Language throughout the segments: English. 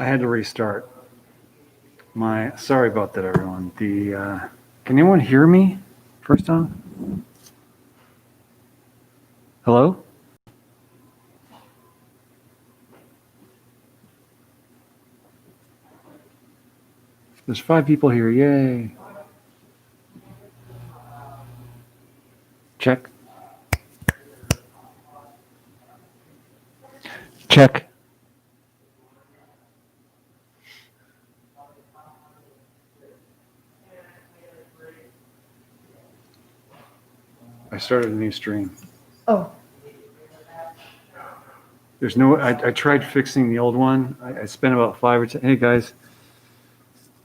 I had to restart. Sorry about that, everyone. Can anyone hear me? First off, hello. There's 5 people here. Yay! Check. Check. I started a new stream. Oh. There's no. I tried fixing the old one. I spent about 5 or 10. Hey guys.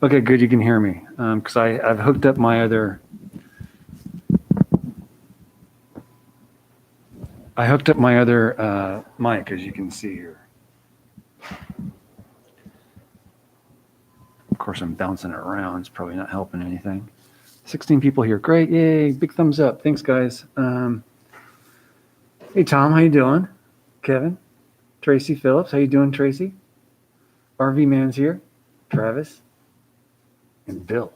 Okay, good. You can hear me because I've hooked up my other. I hooked up my other mic, as you can see here. Of course, I'm bouncing it around. It's probably not helping anything. 16 people here. Great. Yay. Big thumbs up. Thanks, guys. Hey, Tom. How you doing? Kevin? Tracy Phillips. How you doing, Tracy? RV Man's here. Travis? And Bill.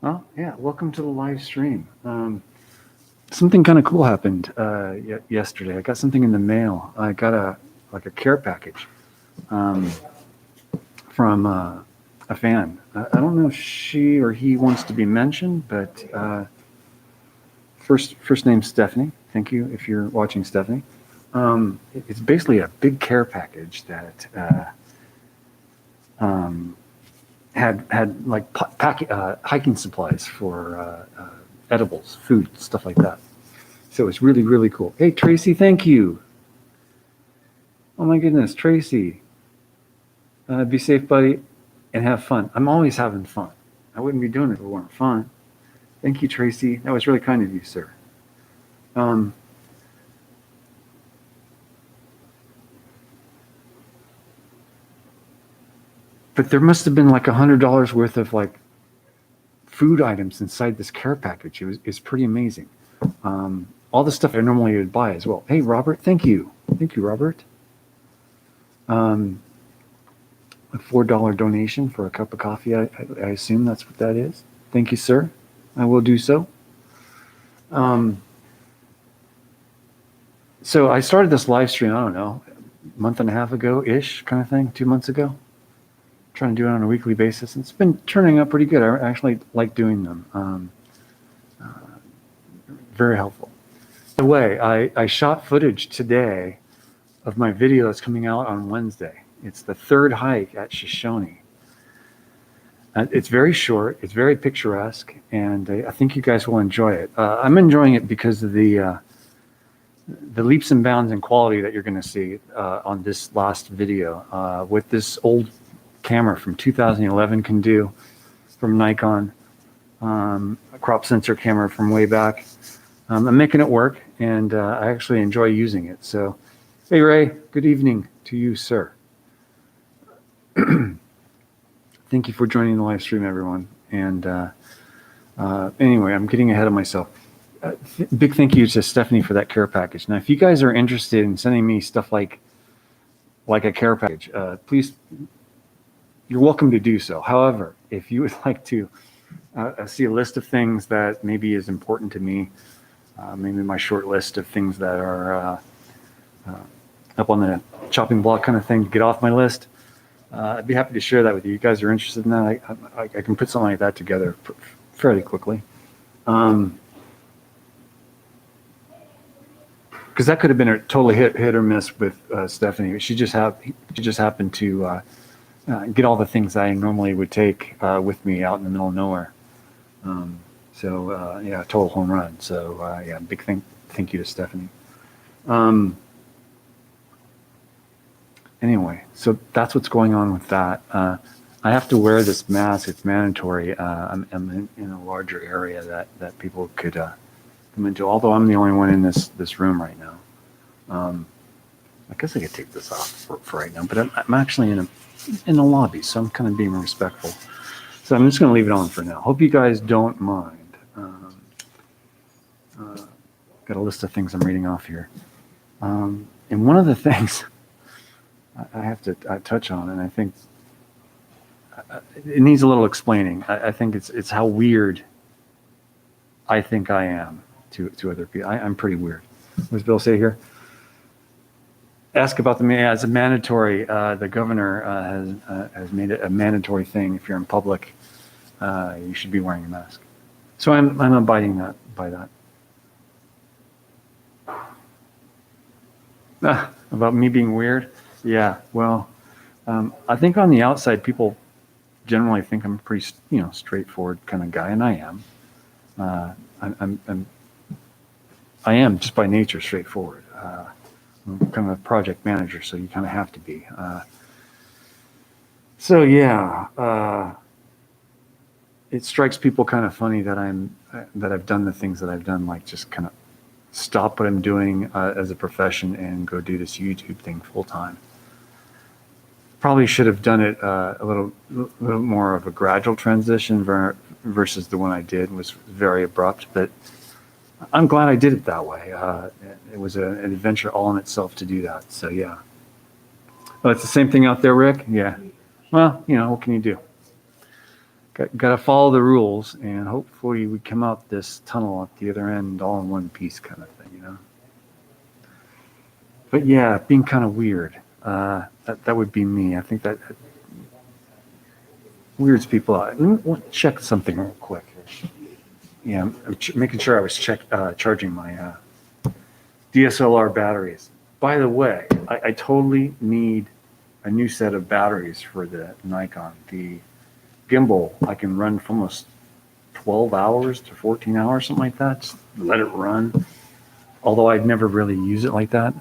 Oh, yeah. Welcome to the live stream. Something kind of cool happened yesterday. I got something in the mail. I got a care package from a fan. I don't know if she or he wants to be mentioned, but first name Stephanie. Thank you if you're watching, Stephanie. It's basically a big care package that had like hiking supplies for edibles, food, stuff like that. So it's really, really cool. Hey, Tracy, thank you. Oh my goodness, Tracy. Be safe, buddy, and have fun. I'm always having fun. I wouldn't be doing it if it weren't fun. Thank you, Tracy. That was really kind of you, sir. But there must have been like $100 worth of like food items inside this care package. It's pretty amazing. All the stuff I normally would buy as well. Hey, Robert, thank you. Thank you, Robert. A $4 donation for a cup of coffee. I assume that's what that is. Thank you, sir. I will do so. So I started this live stream, I don't know, a month and a half ago-ish kind of thing, 2 months ago. Trying to do it on a weekly basis. It's been turning out pretty good. I actually like doing them. Very helpful. By the way, I shot footage today of my video that's coming out on Wednesday. It's the 3rd hike at Shoshone. It's very short. It's very picturesque, and I think you guys will enjoy it. I'm enjoying it because of the leaps and bounds in quality that you're going to see on this last video. With this old camera from 2011 can do from Nikon, a crop sensor camera from way back. I'm making it work, and I actually enjoy using it. So, hey, Ray, good evening to you, sir. Thank you for joining the live stream, everyone. And anyway, I'm getting ahead of myself. Big thank you to Stephanie for that care package. Now, if you guys are interested in sending me stuff like a care package, please, you're welcome to do so. However, if you would like to see a list of things that maybe is important to me, maybe my short list of things that are up on the chopping block kind of thing to get off my list, I'd be happy to share that with you. You guys are interested in that? I can put something like that together fairly quickly. Because that could have been a totally hit or miss with Stephanie. She just happened to get all the things I normally would take with me out in the middle of nowhere. Yeah, total home run. So yeah, big thank you to Stephanie. Anyway, so that's what's going on with that. I have to wear this mask. It's mandatory. I'm in a larger area that people could come into, although I'm the only one in this room right now. I guess I could take this off for right now, but I'm actually in a lobby, so I'm kind of being respectful. So I'm just going to leave it on for now. Hope you guys don't mind. Got a list of things I'm reading off here. And one of the things I have to touch on, and I think it needs a little explaining. I think it's how weird I think I am to other people. I'm pretty weird. What does Bill say here? Ask about the as a mandatory. The governor has made it a mandatory thing. If you're in public, you should be wearing a mask. So I'm abiding by that. About me being weird? Yeah. Well, I think on the outside, people generally think I'm a pretty, straightforward kind of guy, and I am. I am just by nature straightforward. I'm kind of a project manager, so you kind of have to be. So yeah, it strikes people kind of funny that I've done the things that I've done, like just kind of stop what I'm doing as a profession and go do this YouTube thing full time. Probably should have done it a little more of a gradual transition versus the one I did was very abrupt, but I'm glad I did it that way. It was an adventure all in itself to do that. So yeah. Well, it's the same thing out there, Rick. Yeah. Well, what can you do? Got to follow the rules, and hopefully we come out this tunnel at the other end all in one piece, kind of thing, But yeah, being kind of weird. That would be me. I think that weirds people out. Let me check something real quick. Yeah, I'm making sure I was charging my DSLR batteries. By the way, I totally need a new set of batteries for the Nikon. The gimbal I can run for almost 12 hours to 14 hours, something like that. Just let it run. Although I'd never really use it like that.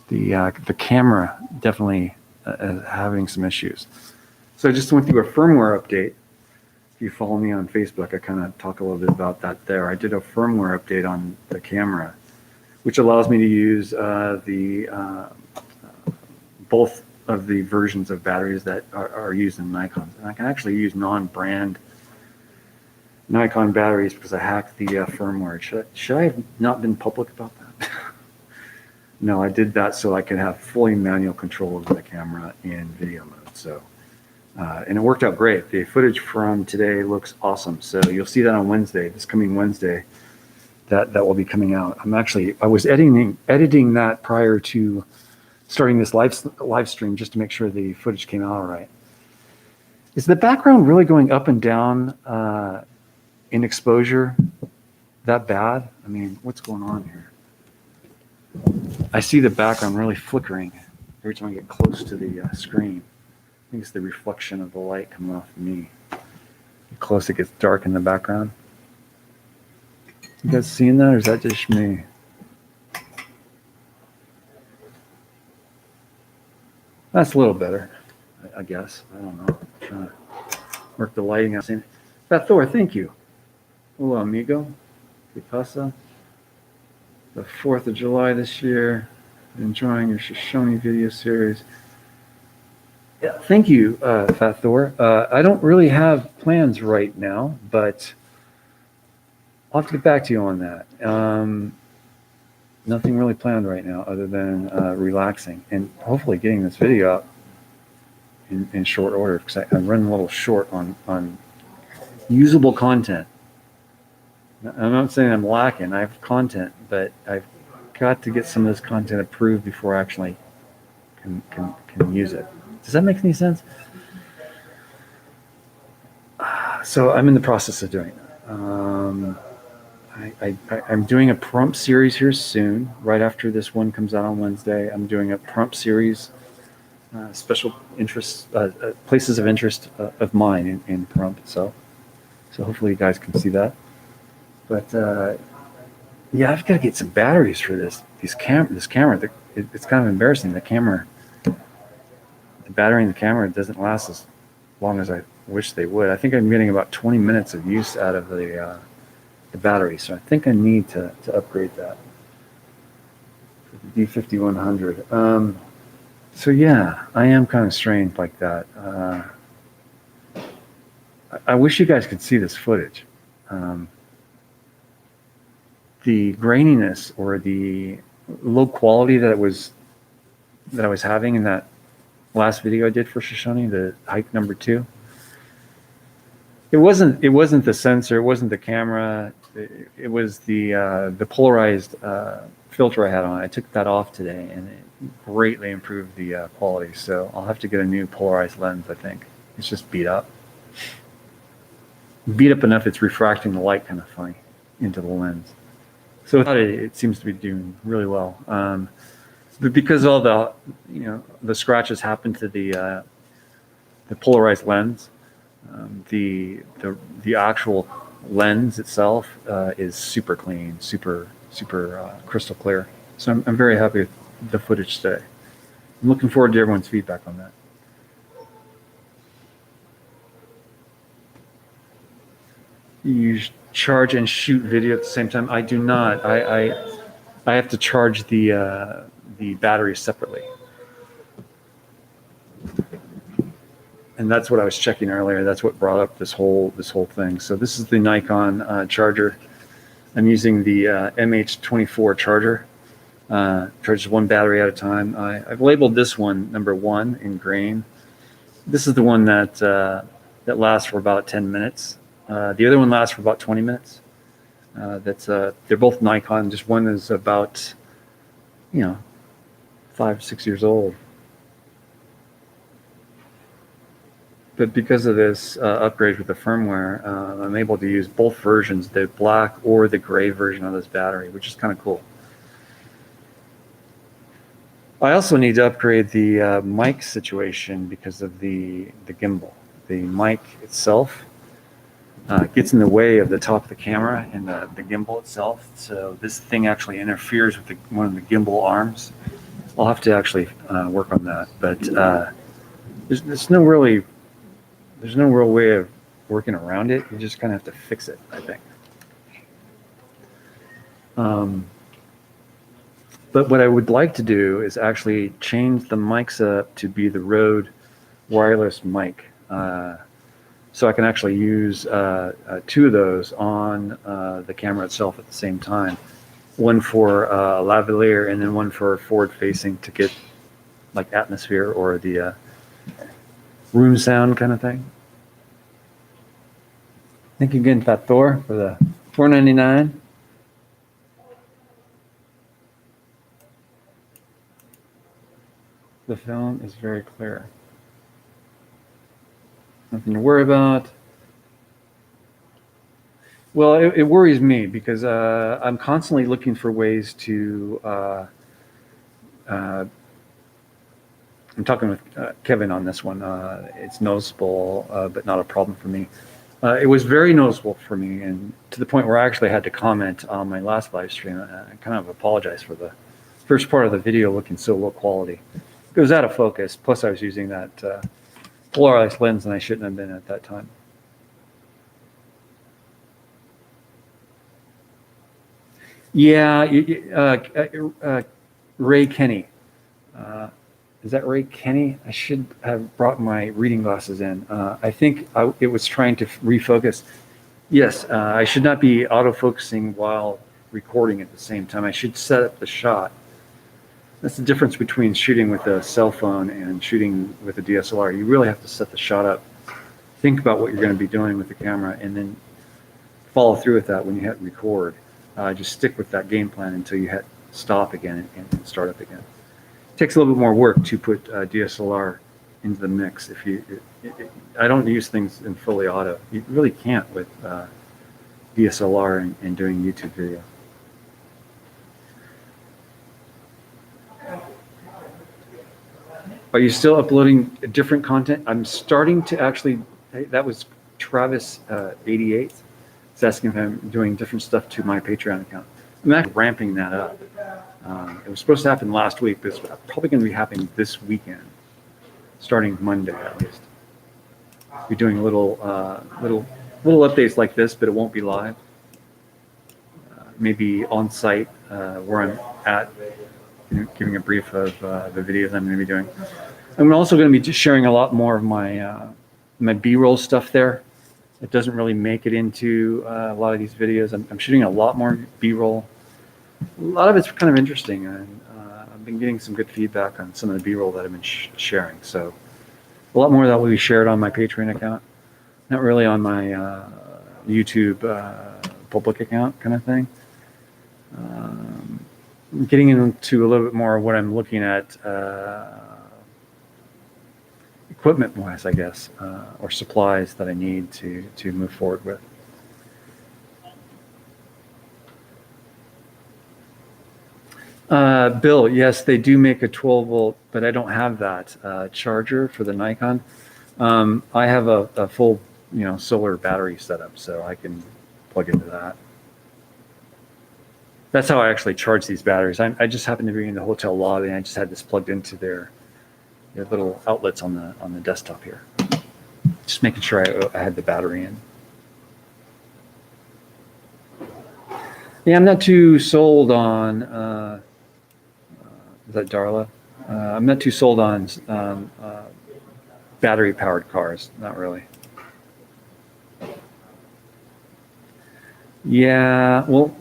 The camera definitely having some issues. So I just went through a firmware update. If you follow me on Facebook, I kind of talk a little bit about that there. I did a firmware update on the camera, which allows me to use both of the versions of batteries that are used in Nikon. And I can actually use non-brand Nikon batteries because I hacked the firmware. Should I have not been public about that? No, I did that so I could have fully manual control over the camera in video mode. So, and it worked out great. The footage from today looks awesome. So you'll see that on Wednesday, this coming Wednesday, that will be coming out. I was editing that prior to starting this live stream just to make sure the footage came out all right. Is the background really going up and down in exposure that bad? I mean, what's going on here? I see the background really flickering every time I get close to the screen. I think it's the reflection of the light coming off of me. Get close, it gets dark in the background. You guys seeing that, or is that just me? That's a little better, I guess. I don't know. I'm trying to work the lighting out. Fat Thor, thank you. Hola, amigo. ¿Qué pasa? The 4th of July this year. Enjoying your Shoshone video series. Yeah, thank you, Fat Thor. I don't really have plans right now, but I'll have to get back to you on that. Nothing really planned right now other than relaxing and hopefully getting this video out in short order because I'm running a little short on usable content. I'm not saying I'm lacking. I have content, but I've got to get some of this content approved before I actually can use it. Does that make any sense? So I'm in the process of doing that. I'm doing a Pahrump series here soon. Right after this one comes out on Wednesday, I'm doing a Pahrump series, special interests, places of interest of mine in Pahrump. So hopefully you guys can see that. But yeah, I've got to get some batteries for this camera. It's kind of embarrassing. The battery in the camera doesn't last as long as I wish they would. I think I'm getting about 20 minutes of use out of the battery, so I think I need to upgrade that for the D5100. So yeah, I am kind of strange like that. I wish you guys could see this footage. The graininess or the low quality that it was that I was having in that last video I did for Shoshone, the hike number 2. It wasn't the sensor, it wasn't the camera, it was the polarized filter I had on. I took that off today, and it greatly improved the quality. So I'll have to get a new polarized lens. I think it's just beat up enough. It's refracting the light kind of funny into the lens. So it seems to be doing really well. But because all the scratches happen to the polarized lens, the actual lens itself is super clean, super crystal clear. So I'm very happy with the footage today. I'm looking forward to everyone's feedback on that. You charge and shoot video at the same time? I do not. I have to charge the battery separately. And that's what I was checking earlier. That's what brought up this whole thing. So this is the Nikon charger. I'm using the MH24 charger. Charges one battery at a time. I've labeled this one number 1 in green. This is the one that lasts for about 10 minutes. The other one lasts for about 20 minutes. They're both Nikon. Just one is about 5-6 years old. But because of this upgrade with the firmware, I'm able to use both versions, the black or the gray version of this battery, which is kind of cool. I also need to upgrade the mic situation because of the gimbal. The mic itself gets in the way of the top of the camera and the gimbal itself. So this thing actually interferes with one of the gimbal arms. I'll have to actually work on that. But there's no real way of working around it. You just kind of have to fix it, I think. But what I would like to do is actually change the mics up to be the Rode wireless mic. So I can actually use 2 of those on the camera itself at the same time. One for lavalier and then one for forward facing to get like atmosphere or the room sound kind of thing. Thank you again, Fat Thor, for the $4.99. The film is very clear. Nothing to worry about. Well, it worries me because I'm constantly looking for ways to. I'm talking with Kevin on this one. It's noticeable, but not a problem for me. It was very noticeable for me, and to the point where I actually had to comment on my last live stream. I kind of apologize for the first part of the video looking so low quality. It was out of focus. Plus, I was using that polarized lens, and I shouldn't have been at that time. Yeah, Ray Kenny. Is that Ray Kenny? I should have brought my reading glasses in. I think it was trying to refocus. Yes, I should not be autofocusing while recording at the same time. I should set up the shot. That's the difference between shooting with a cell phone and shooting with a DSLR. You really have to set the shot up. Think about what you're going to be doing with the camera and then follow through with that when you hit record. Just stick with that game plan until you hit stop again and start up again. It takes a little bit more work to put DSLR into the mix. I don't use things in fully auto. You really can't with DSLR and doing YouTube video. Are you still uploading different content? I'm starting to actually. That was Travis 88. He's asking if I'm doing different stuff to my Patreon account. I'm actually ramping that up. It was supposed to happen last week, but it's probably going to be happening this weekend, starting Monday at least. Be doing little updates like this, but it won't be live. Maybe on site where I'm at, giving a brief of the videos I'm going to be doing. I'm also going to be just sharing a lot more of my my B-roll stuff there. It doesn't really make it into a lot of these videos. I'm shooting a lot more B-roll. A lot of it's kind of interesting, and been getting some good feedback on some of the B-roll that I've been sharing. So a lot more of that will be shared on my Patreon account, not really on my YouTube public account kind of thing. Getting into a little bit more of what I'm looking at equipment-wise, I guess, or supplies that I need to move forward with. Bill, yes, they do make a 12 volt, but I don't have that charger for the Nikon. I have a full, solar battery setup, so I can plug into that. That's how I actually charge these batteries. I just happened to be in the hotel lobby, and I just had this plugged into their little outlets on the desktop here. Just making sure I had the battery in. Yeah, I'm not too sold on. Is that Darla? I'm not too sold on battery-powered cars. Not really. Yeah, well,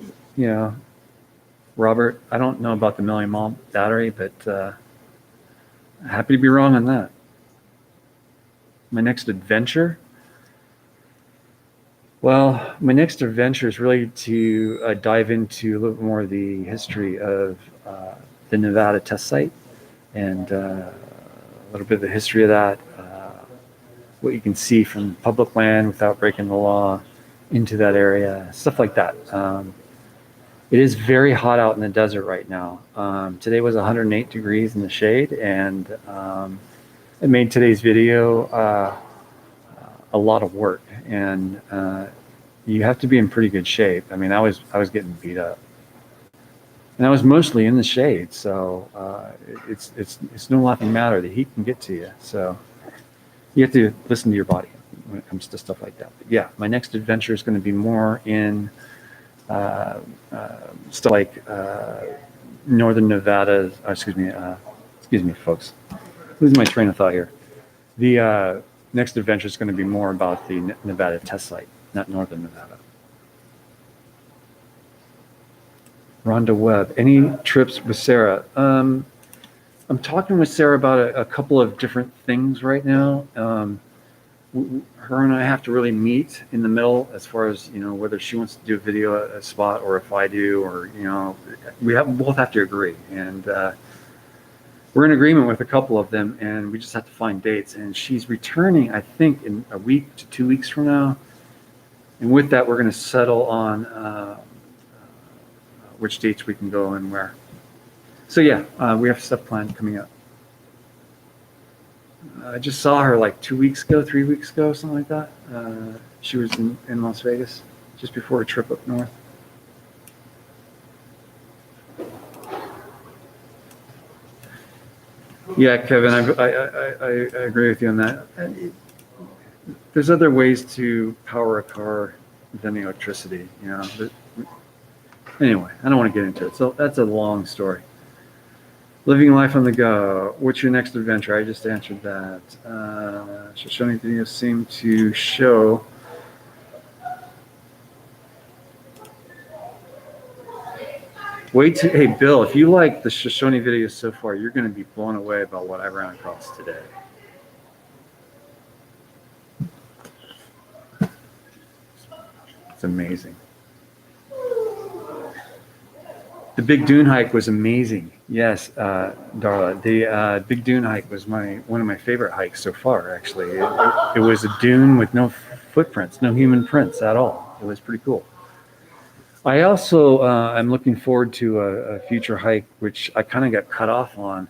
Robert, I don't know about the million mAh battery, but happy to be wrong on that. My next adventure? Well, my next adventure is really to dive into a little more of the history of the Nevada test site and a little bit of the history of that, what you can see from public land without breaking the law into that area, stuff like that. It is very hot out in the desert right now. Today was 108 degrees in the shade, and it made today's video a lot of work, and you have to be in pretty good shape. I mean, I was getting beat up, and I was mostly in the shade, so it's no laughing matter. The heat can get to you, so you have to listen to your body when it comes to stuff like that. But yeah, my next adventure is going to be more in stuff like northern Nevada. Excuse me, folks. Losing my train of thought here. The next adventure is going to be more about the Nevada test site, not northern Nevada. Rhonda Webb, any trips with Sarah? I'm talking with Sarah about a couple of different things right now. Her and I have to really meet in the middle as far as, whether she wants to do a video at a spot or if I do, or, we both have to agree. And we're in agreement with a couple of them, and we just have to find dates. And she's returning, I think, in a week to 2 weeks from now. And with that, we're going to settle on which dates we can go and where. So yeah, we have stuff planned coming up. I just saw her like 2 weeks ago, 3 weeks ago, something like that. She was in Las Vegas just before a trip up north. Yeah, Kevin, I agree with you on that. There's other ways to power a car than electricity, Anyway, I don't want to get into it. So that's a long story. Living life on the go. What's your next adventure? I just answered that. Shoshone videos seem to show. Hey, Bill, if you like the Shoshone videos so far, you're going to be blown away about what I ran across today. It's amazing. The Big Dune hike was amazing. Yes, Darla. The Big Dune hike was one of my favorite hikes so far, actually. It was a dune with no footprints, no human prints at all. It was pretty cool. I also am looking forward to a future hike, which I kind of got cut off on,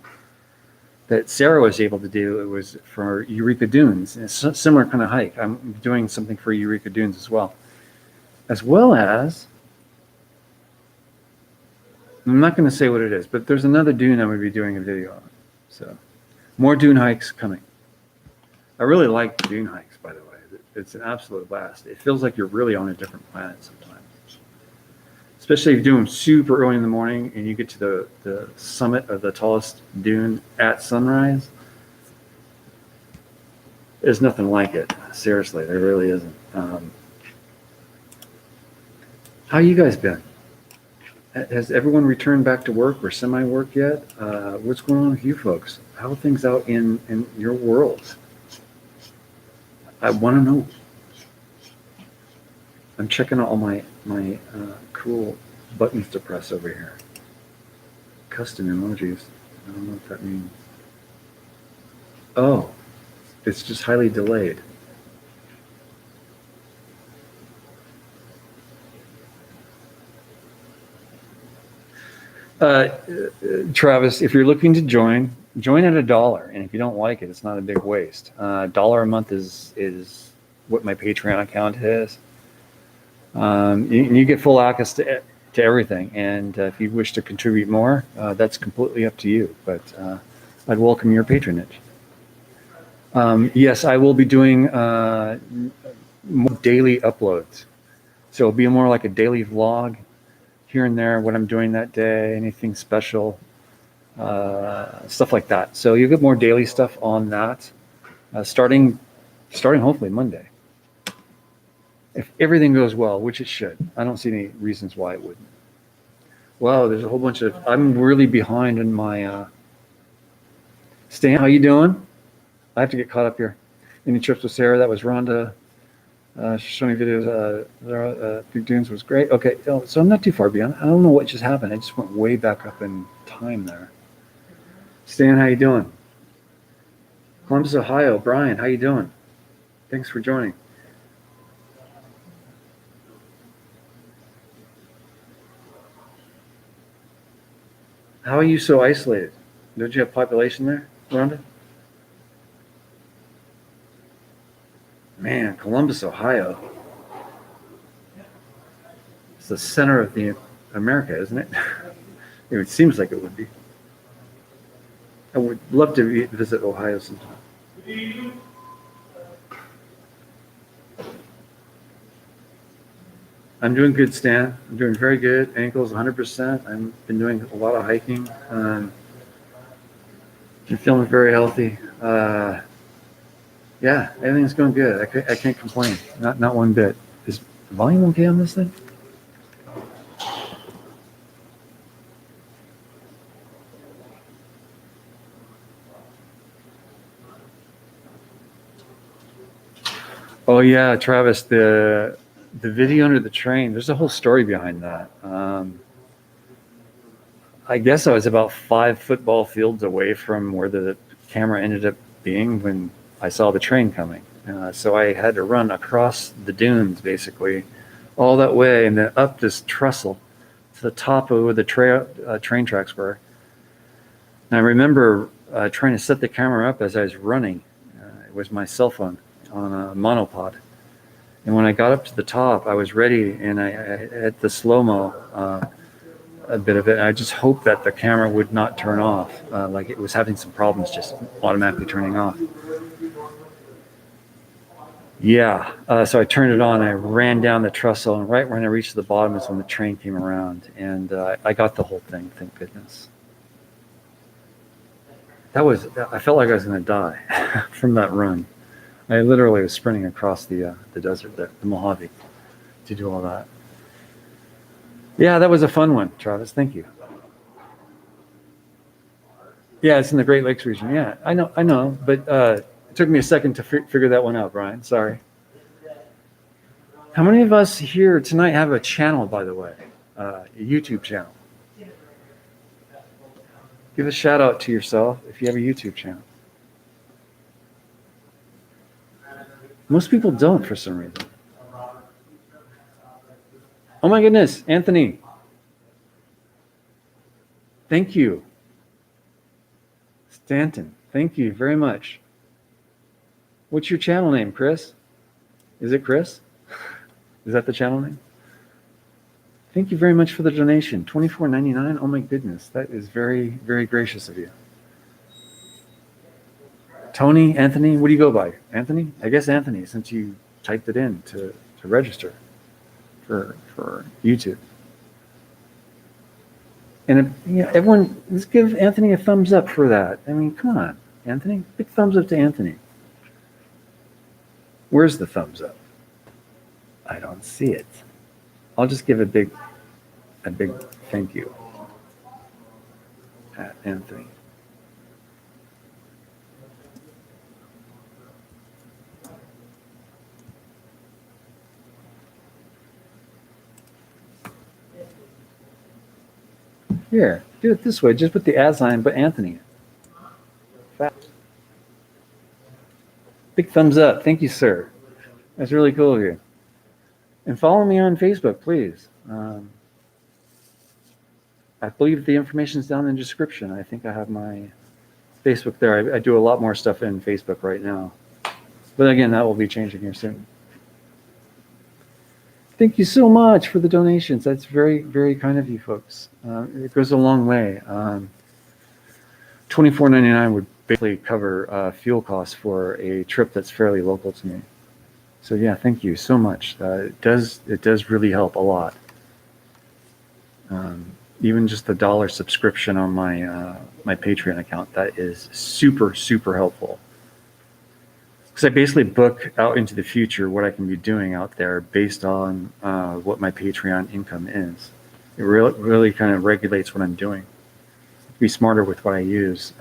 that Sarah was able to do. It was for Eureka Dunes. It's a similar kind of hike. I'm doing something for Eureka Dunes as well as, I'm not going to say what it is, but there's another dune I'm going to be doing a video on. So more dune hikes coming. I really like dune hikes, by the way. It's an absolute blast. It feels like you're really on a different planet sometimes. Especially if you do them super early in the morning and you get to the summit of the tallest dune at sunrise. There's nothing like it. Seriously, there really isn't. How you guys been? Has everyone returned back to work or semi-work yet? What's going on with you folks? How are things out in your world? I want to know. I'm checking out all my cool buttons to press over here. Custom emojis. I don't know what that means. Oh, it's just highly delayed. Travis, if you're looking to join at $1, and if you don't like it, it's not a big waste. $1 a month is what my Patreon account is. You get full access to everything, and if you wish to contribute more, that's completely up to you. But I'd welcome your patronage. Yes, I will be doing more daily uploads, so it'll be more like a daily vlog. Here and there, what I'm doing that day, anything special, stuff like that. So you get more daily stuff on that, starting hopefully Monday. If everything goes well, which it should. I don't see any reasons why it wouldn't. Wow, there's a whole bunch of, I'm really behind in my, Stan, how you doing? I have to get caught up here. Any trips with Sarah? That was Rhonda. Showing videos, Big Dunes was great. Okay, so I'm not too far beyond. I don't know what just happened. I just went way back up in time there. Stan, how you doing? Columbus, Ohio. Brian, how you doing? Thanks for joining. How are you so isolated? Don't you have population there, Rhonda? Man, Columbus, Ohio. It's the center of the America, isn't it? It seems like it would be. I would love to visit Ohio sometime. I'm doing good, Stan. I'm doing very good. Ankles 100%. I've been doing a lot of hiking. Been feeling very healthy. Yeah, everything's going good. I can't complain. Not one bit. Is the volume okay on this thing? Oh yeah, Travis, the video under the train, there's a whole story behind that. I guess I was about 5 football fields away from where the camera ended up being when I saw the train coming. So I had to run across the dunes, basically, all that way, and then up this trestle to the top of where the train tracks were. And I remember trying to set the camera up as I was running. It was my cell phone on a monopod. And when I got up to the top, I was ready, and I had the slow-mo a bit of it. I just hoped that the camera would not turn off, like it was having some problems just automatically turning off. Yeah, so I turned it on, I ran down the trestle, and right when I reached the bottom is when the train came around, and I got the whole thing, thank goodness. I felt like I was going to die from that run. I literally was sprinting across the desert there, the Mojave, to do all that. Yeah, that was a fun one, Travis. Thank you. Yeah, it's in the Great Lakes region. Yeah, I know, but it took me a second to figure that one out, Brian. Sorry. How many of us here tonight have a channel, by the way, a YouTube channel? Give a shout out to yourself if you have a YouTube channel. Most people don't for some reason. Oh my goodness, Anthony. Thank you. Stanton, thank you very much. What's your channel name, Chris? Is it Chris? Is that the channel name? Thank you very much for the donation. $24.99. Oh my goodness, that is very, very gracious of you. Tony, Anthony, what do you go by? Anthony? I guess Anthony, since you typed it in to register for YouTube. And everyone, let's give Anthony a thumbs up for that. I mean, come on, Anthony. Big thumbs up to Anthony. Where's the thumbs up? I don't see it. I'll just give a big Thank you. At Anthony. Here, do it this way. Just put the ad sign, but Anthony. Fast. Big thumbs up. Thank you, sir. That's really cool of you. And follow me on Facebook, please. I believe the information is down in the description. I think I have my Facebook there. I do a lot more stuff in Facebook right now. But again, that will be changing here soon. Thank you so much for the donations. That's very, very kind of you folks. It goes a long way. $24.99 would basically cover fuel costs for a trip that's fairly local to me. So yeah, thank you so much. It does really help a lot. Even just the $1 subscription on my Patreon account, that is super, super helpful. Because I basically book out into the future what I can be doing out there based on what my Patreon income is. It really kind of regulates what I'm doing. Be smarter with what I use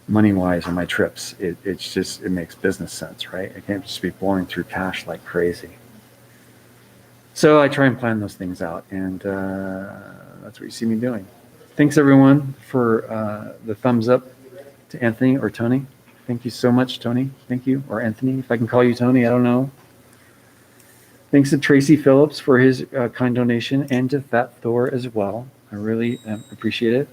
money-wise on my trips. It makes business sense, right? I can't just be blowing through cash like crazy. So I try and plan those things out, and that's what you see me doing. Thanks everyone for the thumbs up to Anthony or Tony. Thank you so much, Tony. Thank you. Or Anthony, if I can call you Tony, I don't know. Thanks to Tracy Phillips for his kind donation, and to Fat Thor as well. I really appreciate it.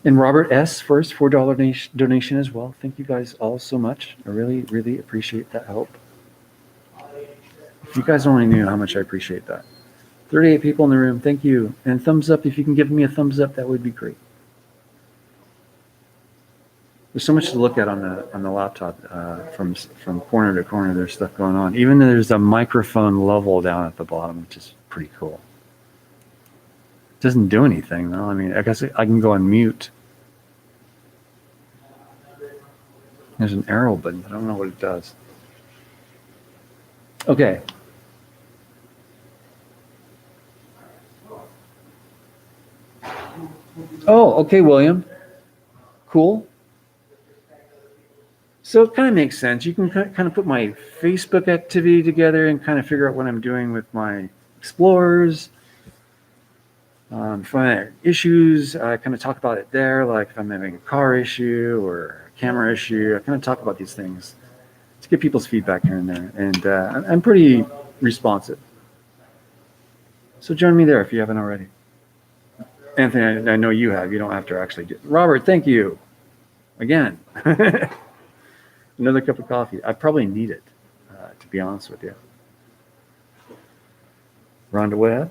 And Robert S. for his $4 donation as well. Thank you guys all so much. I really, really appreciate that help. If you guys only knew how much I appreciate that. 38 people in the room, thank you. And thumbs up, if you can give me a thumbs up, that would be great. There's so much to look at on the laptop from corner to corner. There's stuff going on. Even there's a microphone level down at the bottom, which is pretty cool. It doesn't do anything though. I mean, I guess I can go on mute. There's an arrow button, but I don't know what it does. Okay. Oh, okay, William. Cool. So it kind of makes sense. You can kind of put my Facebook activity together and kind of figure out what I'm doing with my explorers. Find issues, I kind of talk about it there, like if I'm having a car issue or a camera issue, I kind of talk about these things to get people's feedback here and there. And I'm pretty responsive. So join me there if you haven't already. Anthony, I know you have. You don't have to actually do it. Robert, thank you. Again. Another cup of coffee. I probably need it, to be honest with you. Rhonda Webb.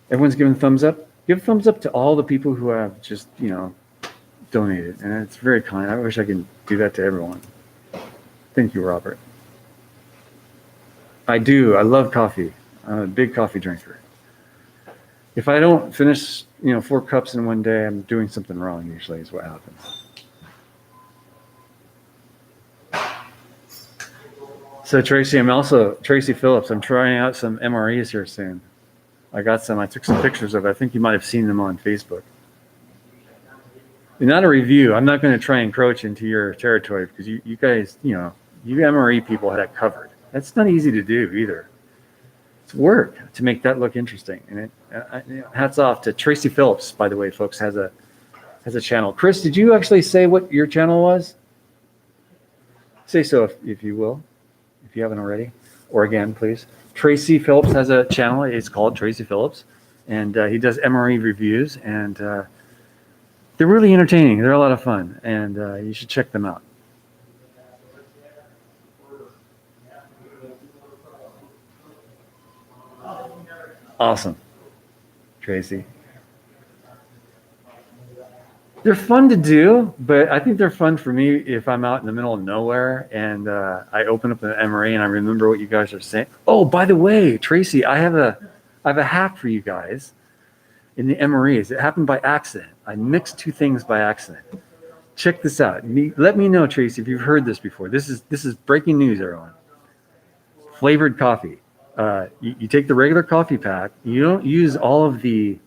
Everyone's giving thumbs up. Give thumbs up to all the people who have just, donated. And it's very kind. I wish I could do that to everyone. Thank you, Robert. I do. I love coffee. I'm a big coffee drinker. If I don't finish, 4 cups in one day, I'm doing something wrong, usually is what happens. So Tracy Phillips, I'm trying out some MREs here soon. I took some pictures of it. I think you might have seen them on Facebook. Not a review. I'm not going to try and encroach into your territory because you guys, you MRE people had it covered. That's not easy to do either. It's work to make that look interesting. And hats off to Tracy Phillips, by the way, folks, has a channel. Chris, did you actually say what your channel was? Say so if you will. If you haven't already, or again, please. Tracy Phillips has a channel. It's called Tracy Phillips, and he does MRE reviews, and they're really entertaining. They're a lot of fun, and you should check them out. Awesome, Tracy. They're fun to do, but I think they're fun for me if I'm out in the middle of nowhere and I open up an MRE and I remember what you guys are saying. Oh, by the way, Tracy, I have a hack for you guys in the MREs. It happened by accident. I mixed 2 things by accident. Check this out. Let me know, Tracy, if you've heard this before. This is breaking news, everyone. Flavored coffee. You take the regular coffee pack. You don't use all of the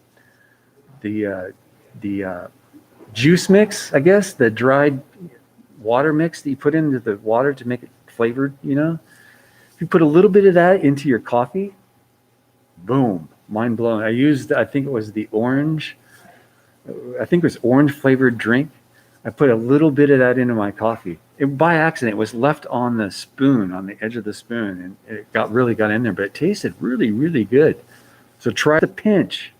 juice mix, I guess, the dried water mix that you put into the water to make it flavored, you know? If you put a little bit of that into your coffee, boom, mind blown. I think it was orange flavored drink. I put a little bit of that into my coffee. By accident, it was left on the spoon, on the edge of the spoon, and it really got in there, but it tasted really, really good. So try the pinch,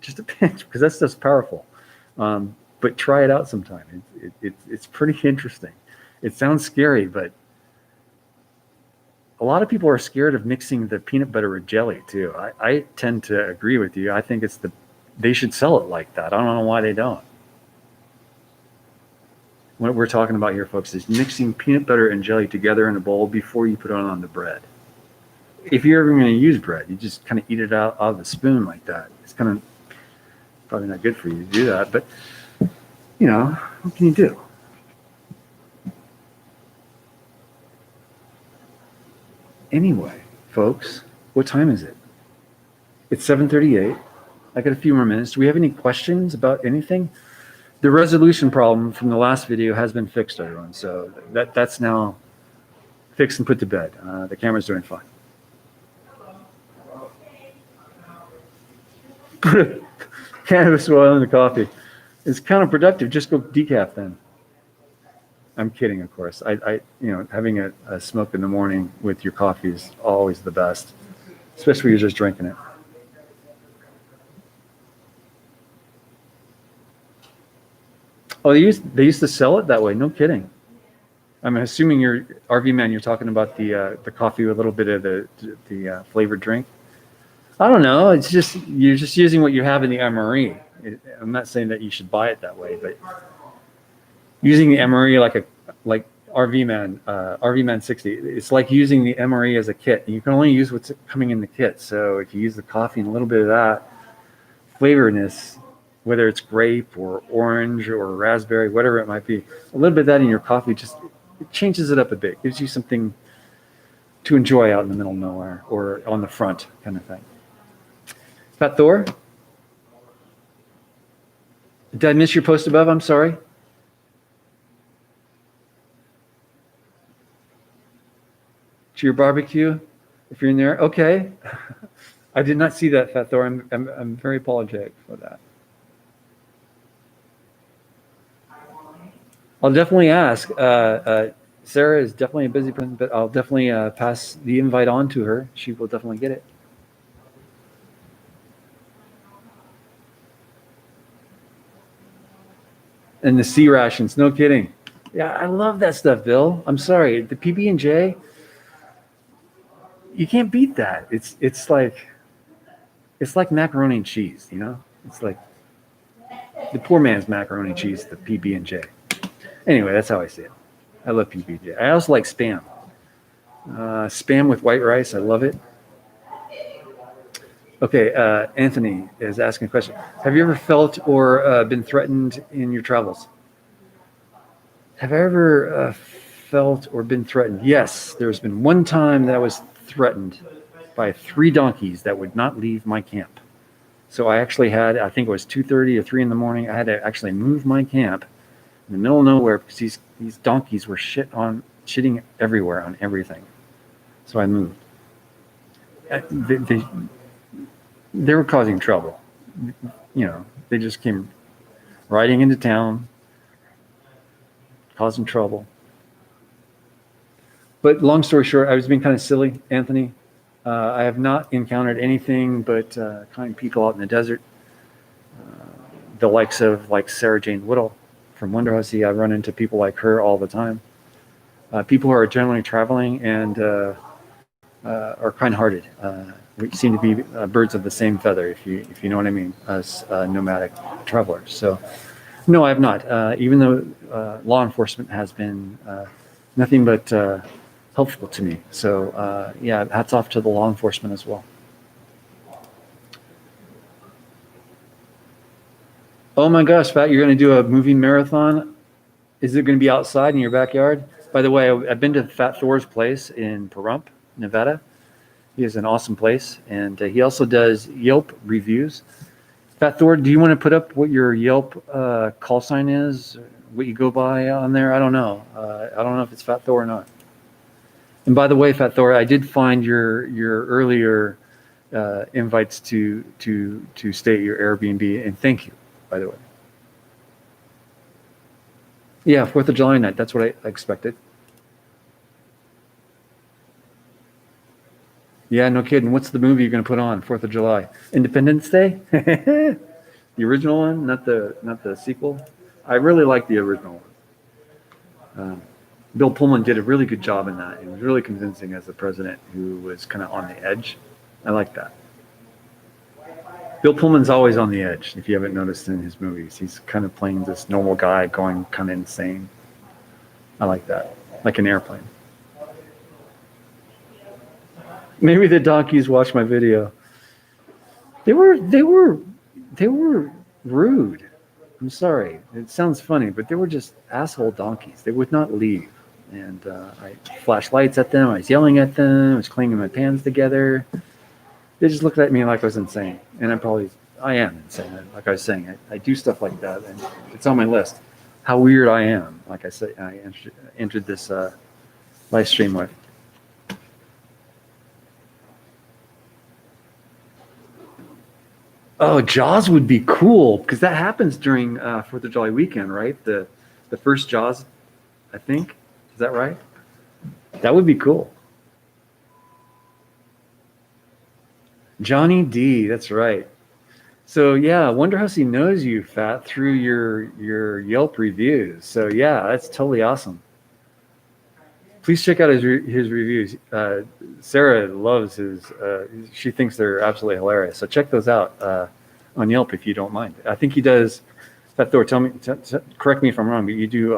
just a pinch, because that's just powerful. But try it out sometime. It's pretty interesting. It sounds scary, but a lot of people are scared of mixing the peanut butter with jelly too. I tend to agree with you. I think they should sell it like that. I don't know why they don't. What we're talking about here, folks, is mixing peanut butter and jelly together in a bowl before you put it on the bread. If you're ever going to use bread, you just kind of eat it out of the spoon like that. It's kind of probably not good for you to do that, but you know, what can you do? Anyway, folks, what time is it? It's 7:38. I got a few more minutes. Do we have any questions about anything? The resolution problem from the last video has been fixed, everyone. So that's now fixed and put to bed. The camera's doing fine. Put cannabis oil in the coffee. It's counterproductive. Just go decaf then. I'm kidding, of course. Having a smoke in the morning with your coffee is always the best, especially when you're just drinking it. Oh, they used to sell it that way. No kidding. I'm assuming you're RV man. You're talking about the coffee with a little bit of the flavored drink. I don't know. It's just you're just using what you have in the MRE. I'm not saying that you should buy it that way, but using the MRE like RV man 60. It's like using the MRE as a kit. You can only use what's coming in the kit. So if you use the coffee and a little bit of that flavorness, whether it's grape or orange or raspberry, whatever it might be, a little bit of that in your coffee it changes it up a bit, gives you something to enjoy out in the middle of nowhere or on the front kind of thing. Pat Thor? Did I miss your post above? I'm sorry. To your barbecue, if you're in there. Okay. I did not see that, Fat Thor. I'm very apologetic for that. I'll definitely ask. Sarah is definitely a busy person, but I'll definitely pass the invite on to her. She will definitely get it. And the C rations, no kidding. Yeah, I love that stuff, Bill. I'm sorry, the PB&J, you can't beat that. It's like macaroni and cheese, you know. It's like the poor man's macaroni and cheese, the PB&J. Anyway, that's how I see it. I love PB&J. I also like Spam. Spam with white rice, I love it. Okay, Anthony is asking a question. Have you ever felt or been threatened in your travels? Have I ever felt or been threatened? Yes, there's been one time that I was threatened by 3 donkeys that would not leave my camp. So I actually had, I think it was 2:30 or 3 in the morning, I had to actually move my camp in the middle of nowhere because these donkeys were shitting everywhere on everything. So I moved. They were causing trouble. You know, they just came riding into town, causing trouble. But long story short, I was being kind of silly, Anthony. I have not encountered anything but kind people out in the desert. The likes of Sarah Jane Whittle from Wonder Hussy. I run into people like her all the time. People who are generally traveling and are kind-hearted. We seem to be birds of the same feather, if you know what I mean, as nomadic travelers. So, no, I have not. Even though law enforcement has been nothing but helpful to me. So, yeah, hats off to the law enforcement as well. Oh my gosh, Pat, you're going to do a movie marathon? Is it going to be outside in your backyard? By the way, I've been to Fat Thor's place in Pahrump, Nevada. He has an awesome place, and he also does Yelp reviews. Fat Thor, do you want to put up what your Yelp call sign is? What you go by on there? I don't know. I don't know if it's Fat Thor or not. And by the way, Fat Thor, I did find your earlier invites to stay at your Airbnb, and thank you, by the way. Yeah, 4th of July night. That's what I expected. Yeah, no kidding. What's the movie you're going to put on 4th of July? Independence Day? The original one, not the sequel. I really like the original one. Bill Pullman did a really good job in that. He was really convincing as the president who was kind of on the edge. I like that. Bill Pullman's always on the edge, if you haven't noticed in his movies. He's kind of playing this normal guy going kind of insane. I like that. Like an airplane. Maybe the donkeys watch my video. They were rude. I'm sorry. It sounds funny, but they were just asshole donkeys. They would not leave. And I flashed lights at them. I was yelling at them. I was cleaning my pans together. They just looked at me like I was insane. And I am insane. Like I was saying, I do stuff like that. And it's on my list. How weird I am. Like I said, I entered this live stream with. Oh, Jaws would be cool because that happens during 4th of July weekend, right? The first Jaws, I think. Is that right? That would be cool. Johnny D, that's right. So yeah, Wonderhussy knows you, Fat, through your Yelp reviews. So yeah, that's totally awesome. Please check out his reviews. Sarah loves his. She thinks they're absolutely hilarious. So check those out on Yelp if you don't mind. I think he does. Fat Thor, correct me if I'm wrong, but you do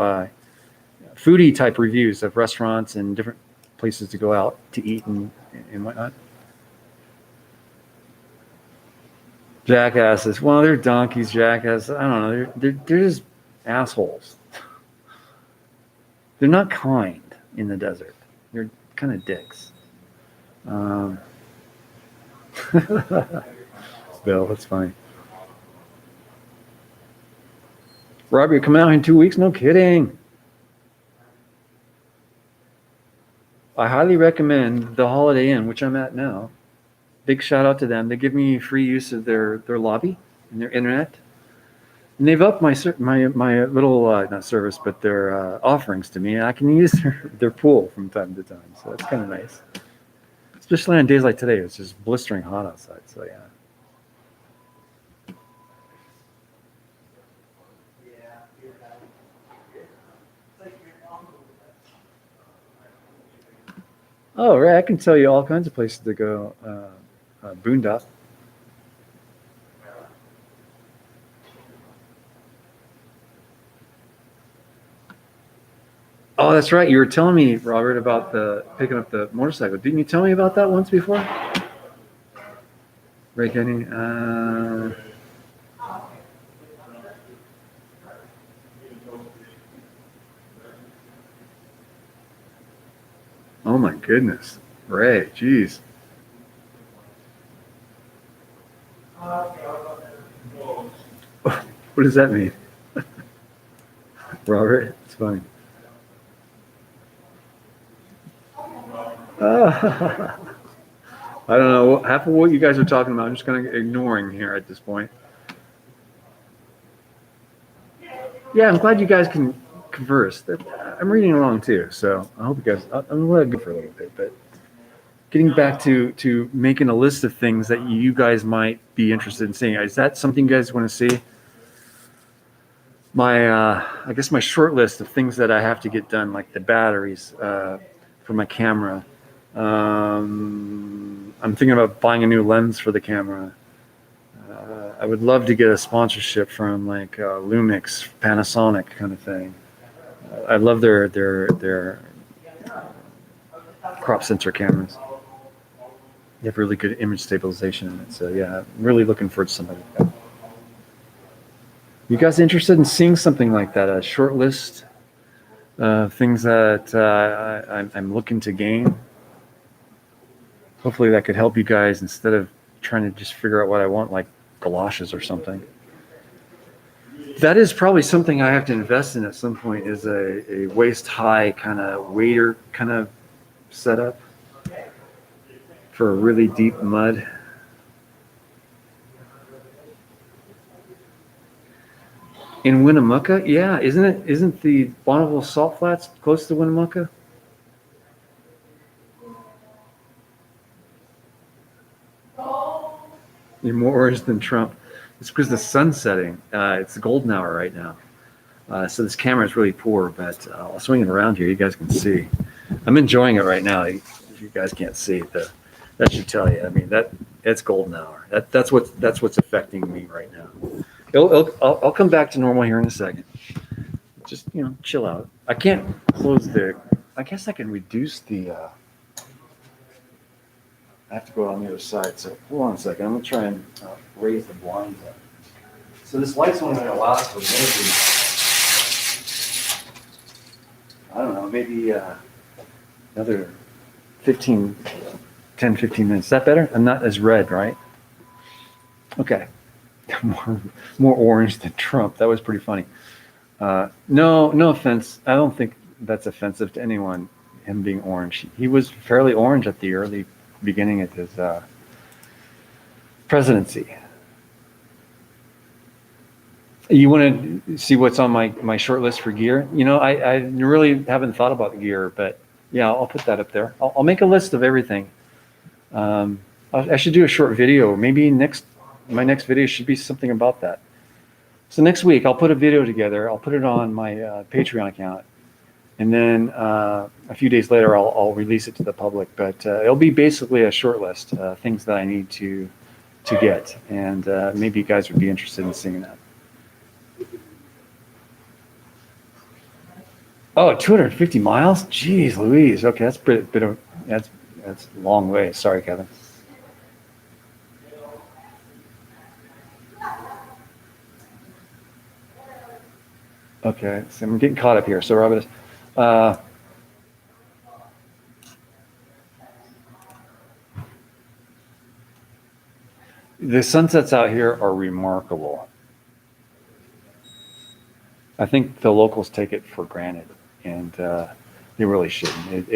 foodie type reviews of restaurants and different places to go out to eat and whatnot. Jackasses. Well, they're donkeys, jackasses. I don't know. They're just assholes. They're not kind in the desert. They're kind of dicks. Bill, that's funny. Rob, you're coming out in 2 weeks? No kidding. I highly recommend the Holiday Inn, which I'm at now. Big shout out to them. They give me free use of their lobby and their internet. And they've upped my little, not service, but their offerings to me. I can use their pool from time to time. So that's kind of nice. Especially on days like today. It's just blistering hot outside. So yeah. Oh, right. I can tell you all kinds of places to go. Boondock. Oh, that's right. You were telling me, Robert, about picking up the motorcycle. Didn't you tell me about that once before? Right, Kenny? Oh my goodness. Ray, geez. What does that mean? Robert, it's funny. I don't know. Half of what you guys are talking about, I'm just kind of ignoring here at this point. Yeah, I'm glad you guys can converse. I'm reading along too, so I hope you guys. I'm gonna let it go for a little bit, but getting back to making a list of things that you guys might be interested in seeing. Is that something you guys want to see? I guess my short list of things that I have to get done, like the batteries for my camera. I'm thinking about buying a new lens for the camera. I would love to get a sponsorship from like Lumix, Panasonic kind of thing. I love their crop sensor cameras. They have really good image stabilization in it. So yeah, I'm really looking forward to something like that. You guys interested in seeing something like that? A short list of things that I'm looking to gain. Hopefully that could help you guys instead of trying to just figure out what I want, like galoshes or something. That is probably something I have to invest in at some point, is a waist high kind of wader kind of setup for a really deep mud. In Winnemucca, yeah, isn't the Bonneville Salt Flats close to Winnemucca? You're more orange than Trump. It's because the sun's setting. It's the golden hour right now. So this camera is really poor, but I'll swing it around here. You guys can see. I'm enjoying it right now. If you guys can't see, that should tell you. I mean, it's golden hour. That's what's affecting me right now. I'll come back to normal here in a second. Just chill out. I can't close the. I guess I can reduce the. I have to go on the other side. So hold on a second. I'm gonna try and raise the blinds up. So this light's only gonna last for maybe, I don't know, maybe another 10, 15 minutes. Is that better? I'm not as red, right? Okay. More orange than Trump. That was pretty funny. No offense. I don't think that's offensive to anyone, him being orange. He was fairly orange at the early beginning of his presidency. You want to see what's on my short list for gear? I really haven't thought about the gear, but yeah, I'll put that up there. I'll make a list of everything. I should do a short video. Maybe my next video should be something about that. So next week I'll put a video together. I'll put it on my Patreon account, and then a few days later I'll release it to the public. But it'll be basically a short list, things that I need to get, and maybe you guys would be interested in seeing that. Oh, 250 miles? Jeez Louise. Okay, that's that's a long way. Sorry, Kevin. Okay, so I'm getting caught up here. So Robert, the sunsets out here are remarkable. I think the locals take it for granted, and they really shouldn't.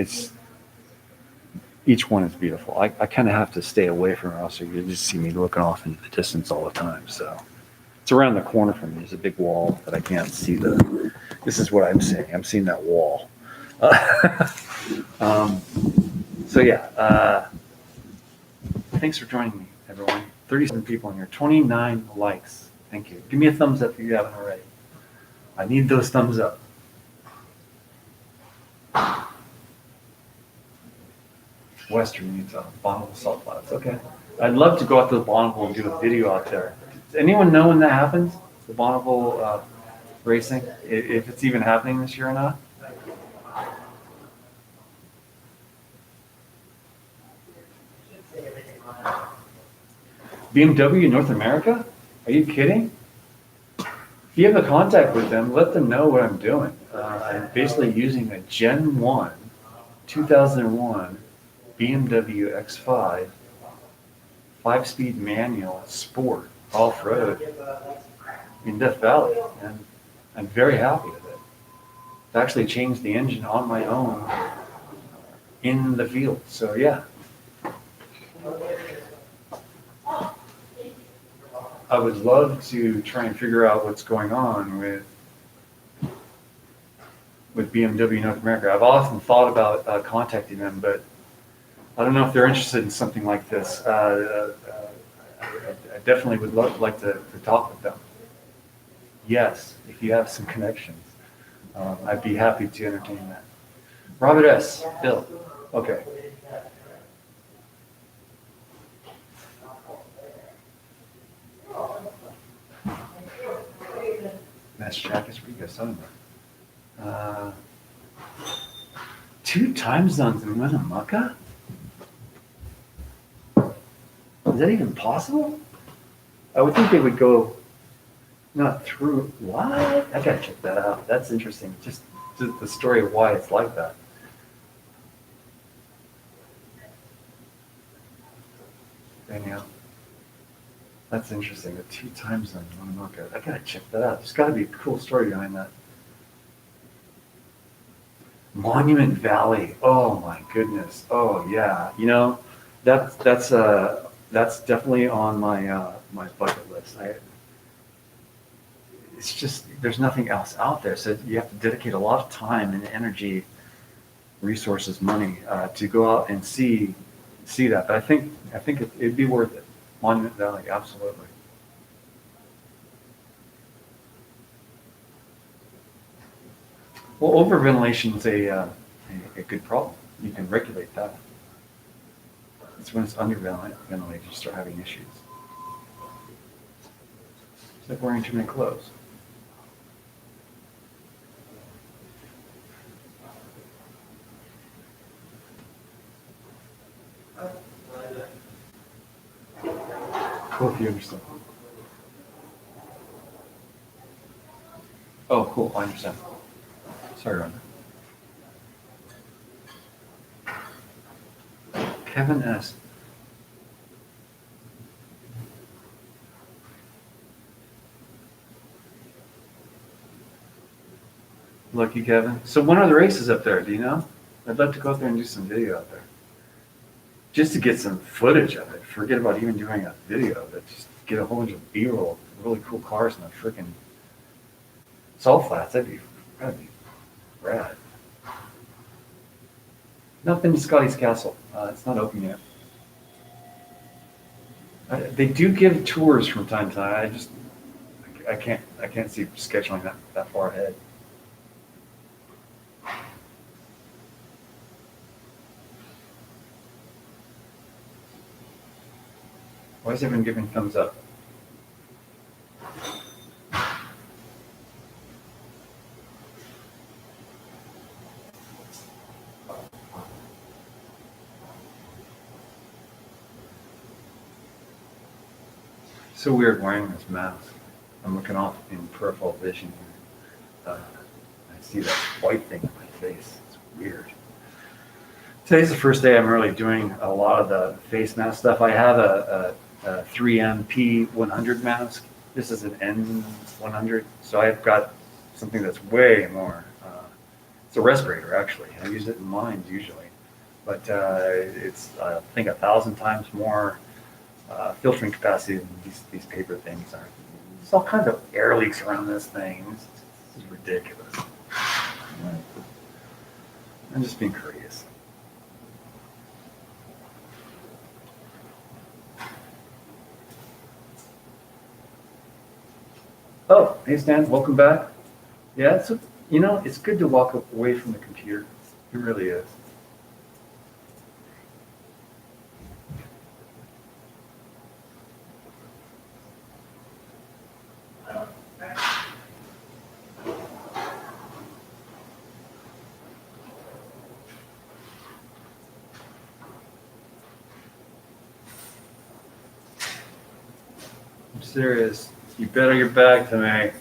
Each one is beautiful. I kind of have to stay away from it, or else you just see me looking off into the distance all the time. So it's around the corner from me. There's a big wall that I can't see. This is what I'm seeing. I'm seeing that wall. So yeah, thanks for joining me, everyone. 37 people in here, 29 likes. Thank you. Give me a thumbs up if you haven't already. I need those thumbs up. Western Utah, Bonneville Salt Flats. Okay. I'd love to go out to the Bonneville and do a video out there. Does anyone know when that happens? The Bonneville racing? If it's even happening this year or not? BMW North America? Are you kidding? If you have a contact with them, let them know what I'm doing. I'm basically using a Gen 1, 2001 BMW X5, 5-speed manual sport off-road in Death Valley, and I'm very happy with it. I've actually changed the engine on my own in the field, so yeah. I would love to try and figure out what's going on with BMW North America. I've often thought about contacting them, but I don't know if they're interested in something like this. I definitely would like to talk with them. Yes, if you have some connections, I'd be happy to entertain that. Robert S. Bill. Okay. That's Jack is pretty good. Southern. 2 time zones in Winnemucca? Is that even possible? I would think they would go not through. What? I gotta check that out. That's interesting. Just the story of why it's like that. Anyhow, that's interesting. The 2 time zones in one market. I gotta check that out. There's gotta be a cool story behind that. Monument Valley. Oh my goodness. Oh yeah. You know, that's definitely on my my bucket list. It's just there's nothing else out there, so you have to dedicate a lot of time and energy, resources, money to go out and see that. But I think it'd be worth it. Monument Valley, absolutely. Well, overventilation is a good problem. You can regulate that. It's when it's underventilated you start having issues. It's like wearing too many clothes. Cool if you understand. Oh, cool. I understand. Sorry, Rhonda. Kevin S. Lucky Kevin. So when are the races up there? Do you know? I'd love to go out there and do some video out there. Just to get some footage of it. Forget about even doing a video of it. Just get a whole bunch of B-roll, really cool cars in the freaking salt flats. That'd be rad. Not been to Scotty's Castle. It's not open yet. They do give tours from time to time. I can't see scheduling that far ahead. Why is everyone giving thumbs up? So weird wearing this mask. I'm looking off in peripheral vision here. I see that white thing on my face. It's weird. Today's the first day I'm really doing a lot of the face mask stuff. I have a 3M P100 mask. This is an N100, so I've got something that's way more. It's a respirator, actually. I use it in mines usually, but it's I think 1,000 times more filtering capacity than these paper things are. There's all kinds of air leaks around this thing. This is ridiculous. I'm just being courteous. Oh, hey Stan, welcome back. Yeah, it's good to walk away from the computer. It really is. I'm serious. You better get back to me.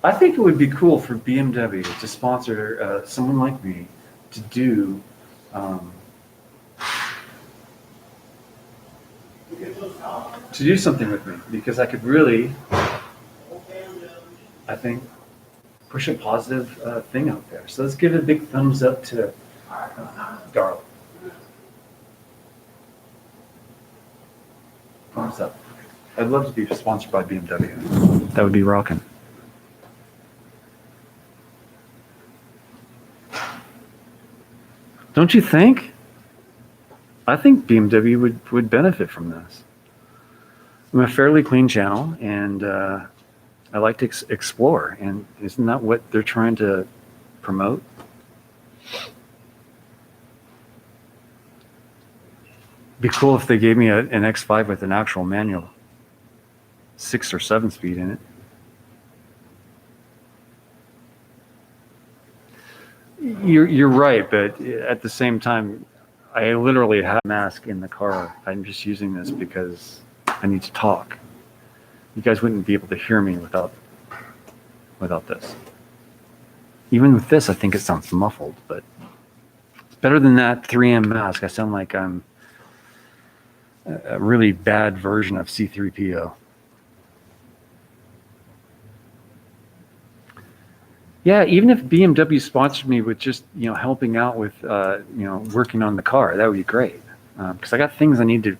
I think it would be cool for BMW to sponsor someone like me to do um, something with me because I could really, I think, push a positive thing out there. So let's give it a big thumbs up to Darla. Thumbs up. I'd love to be sponsored by BMW. That would be rocking. Don't you think? I think BMW would benefit from this. I'm a fairly clean channel, and I like to explore. And isn't that what they're trying to promote? Be cool if they gave me an X5 with an actual manual, 6 or 7 speed in it. You're right, but at the same time, I literally have a mask in the car. I'm just using this because I need to talk. You guys wouldn't be able to hear me without this. Even with this, I think it sounds muffled, but Better than that 3M mask. I sound like I'm a really bad version of C3PO. Yeah, even if BMW sponsored me with just, helping out with, working on the car, that would be great. Because I got things I need to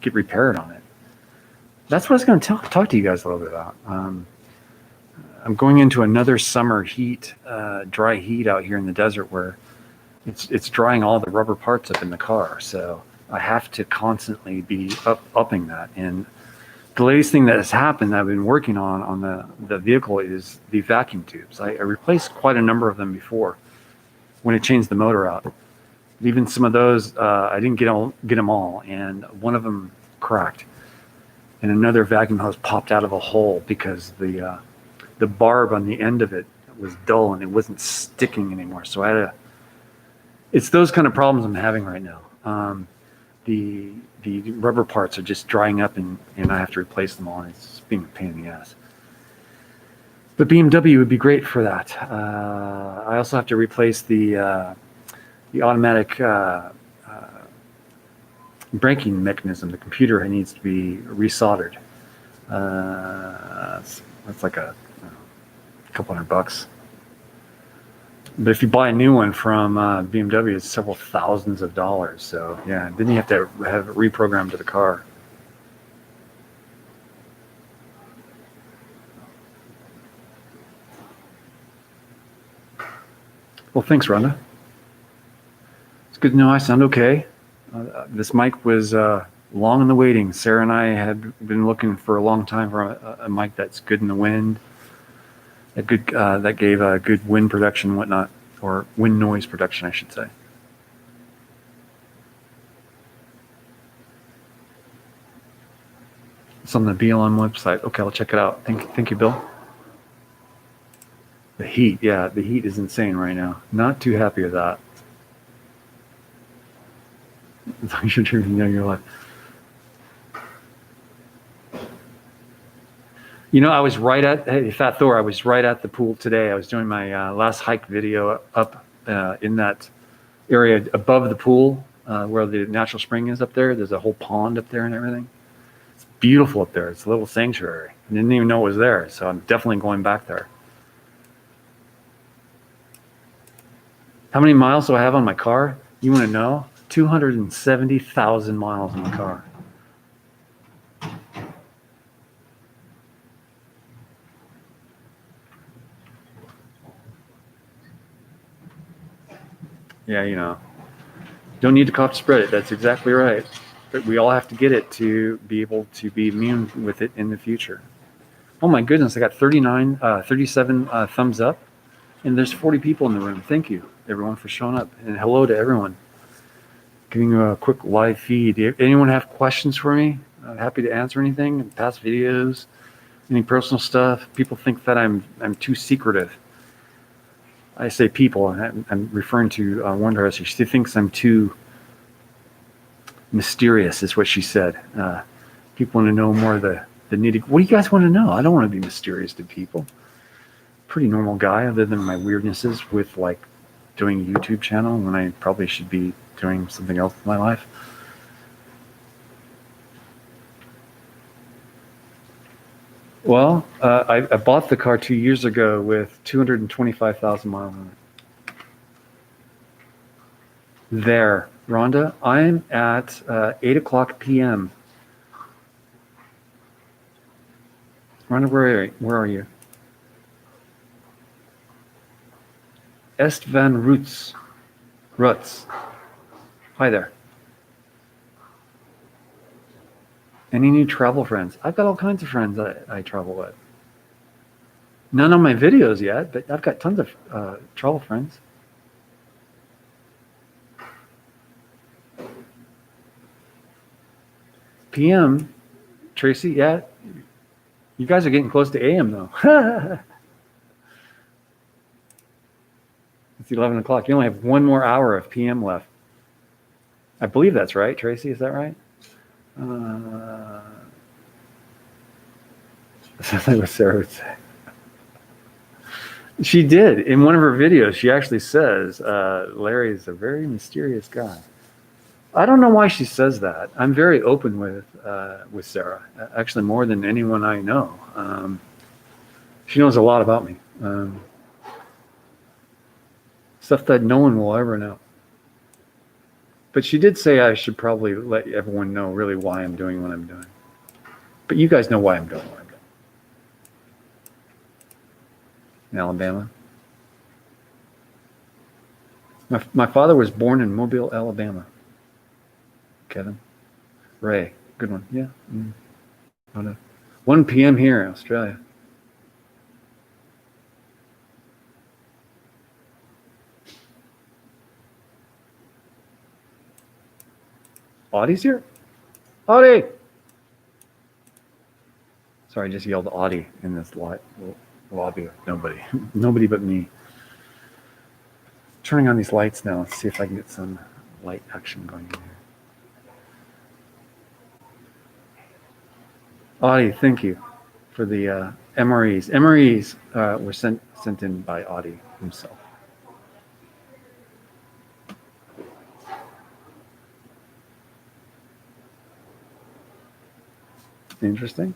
get repaired on it. That's what I was going to talk to you guys a little bit about. I'm going into another summer heat, dry heat out here in the desert where it's drying all the rubber parts up in the car. So I have to constantly be upping that. And the latest thing that has happened that I've been working on the vehicle is the vacuum tubes. I replaced quite a number of them before when it changed the motor out. Even some of those, I didn't get them all, and one of them cracked. And another vacuum hose popped out of a hole because the barb on the end of it was dull and it wasn't sticking anymore. So it's those kind of problems I'm having right now. The rubber parts are just drying up and I have to replace them all, and it's just being a pain in the ass. But BMW would be great for that. I also have to replace the automatic braking mechanism. The computer needs to be resoldered. That's like a couple $100. But if you buy a new one from BMW, it's several thousands of dollars. So yeah, then you have to have it reprogrammed to the car. Well, thanks, Rhonda. It's good to know I sound okay. This mic was long in the waiting. Sarah and I had been looking for a long time for a mic that's good in the wind. That gave a good wind production and whatnot, or wind noise production, I should say. It's on the BLM website. Okay, I'll check it out. Thank you, Bill. The heat, yeah, the heat is insane right now. Not too happy with that. As long as you're drinking your life. I was right at, hey, Fat Thor, I was right at the pool today. I was doing my last hike video up in that area above the pool where the natural spring is up there. There's a whole pond up there and everything. It's beautiful up there. It's a little sanctuary. I didn't even know it was there, so I'm definitely going back there. How many miles do I have on my car? You want to know? 270,000 miles on the car. Yeah, don't need to cop spread it. That's exactly right. But we all have to get it to be able to be immune with it in the future. Oh my goodness, I got 37 thumbs up, and there's 40 people in the room. Thank you, everyone, for showing up. And hello to everyone. Giving you a quick live feed. Anyone have questions for me? I'm happy to answer anything. Past videos, any personal stuff. People think that I'm too secretive. I say people, I'm referring to Wonderhouser. She thinks I'm too mysterious, is what she said. People want to know more of the nitty. What do you guys want to know? I don't want to be mysterious to people. Pretty normal guy, other than my weirdnesses with like doing a YouTube channel when I probably should be doing something else in my life. Well, I bought the car 2 years ago with 225,000 miles on it. There, Rhonda, I'm at 8 o'clock p.m. Rhonda, where are you? Est van Rutz. Hi there. Any new travel friends? I've got all kinds of friends that I travel with. None on my videos yet, but I've got tons of travel friends. PM, Tracy, yeah. You guys are getting close to AM though. It's 11 o'clock. You only have one more hour of PM left. I believe that's right, Tracy. Is that right? That's what Sarah would say. She did. In one of her videos, she actually says, Larry is a very mysterious guy. I don't know why she says that. I'm very open with Sarah, actually more than anyone I know. She knows a lot about me. Stuff that no one will ever know. But she did say I should probably let everyone know really why I'm doing what I'm doing. But you guys know why I'm doing what I'm doing. In Alabama. My father was born in Mobile, Alabama. Kevin. Ray. Good one. Yeah. 1 p.m. here in Australia. Audie's here? Audie! Sorry, I just yelled Audie in this lobby with nobody. Nobody but me. Turning on these lights now. Let's see if I can get some light action going in here. Audie, thank you for the MREs. MREs were sent in by Audie himself. Interesting.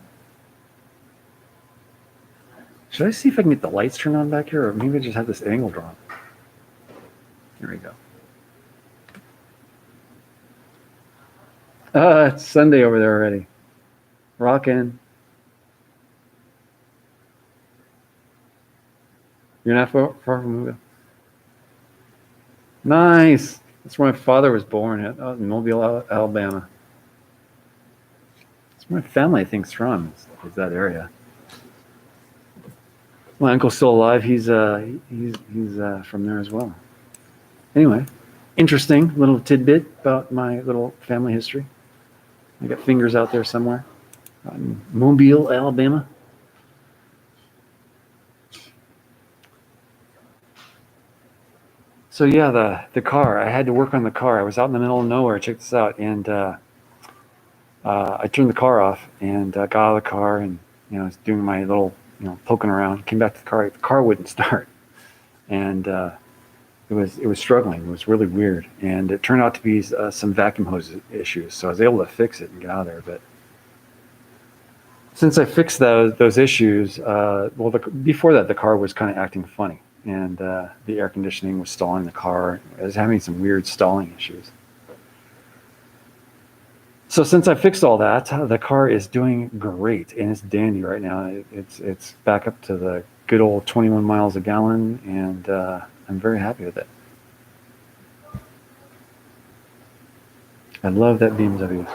Should I see if I can get the lights turned on back here, or maybe I just have this angle drawn? Here we go. It's Sunday over there already. Rockin'. You're not far from Mobile? Nice. That's where my father was born at, in Mobile, Alabama. That's where my family, I think, is from, is that area. My uncle's still alive. He's from there as well. Anyway, interesting little tidbit about my little family history. I got fingers out there somewhere. In Mobile, Alabama. So yeah, the car. I had to work on the car. I was out in the middle of nowhere. Check this out, and I turned the car off and got out of the car and was doing my little poking around. Came back to the car. The car wouldn't start, and it was struggling. It was really weird, and it turned out to be some vacuum hose issues. So I was able to fix it and get out of there. But since I fixed those issues, before that the car was kind of acting funny, and the air conditioning was stalling the car. I was having some weird stalling issues. So since I fixed all that, the car is doing great, and it's dandy right now. It's back up to the good old 21 miles a gallon, and I'm very happy with it. I love that BMW.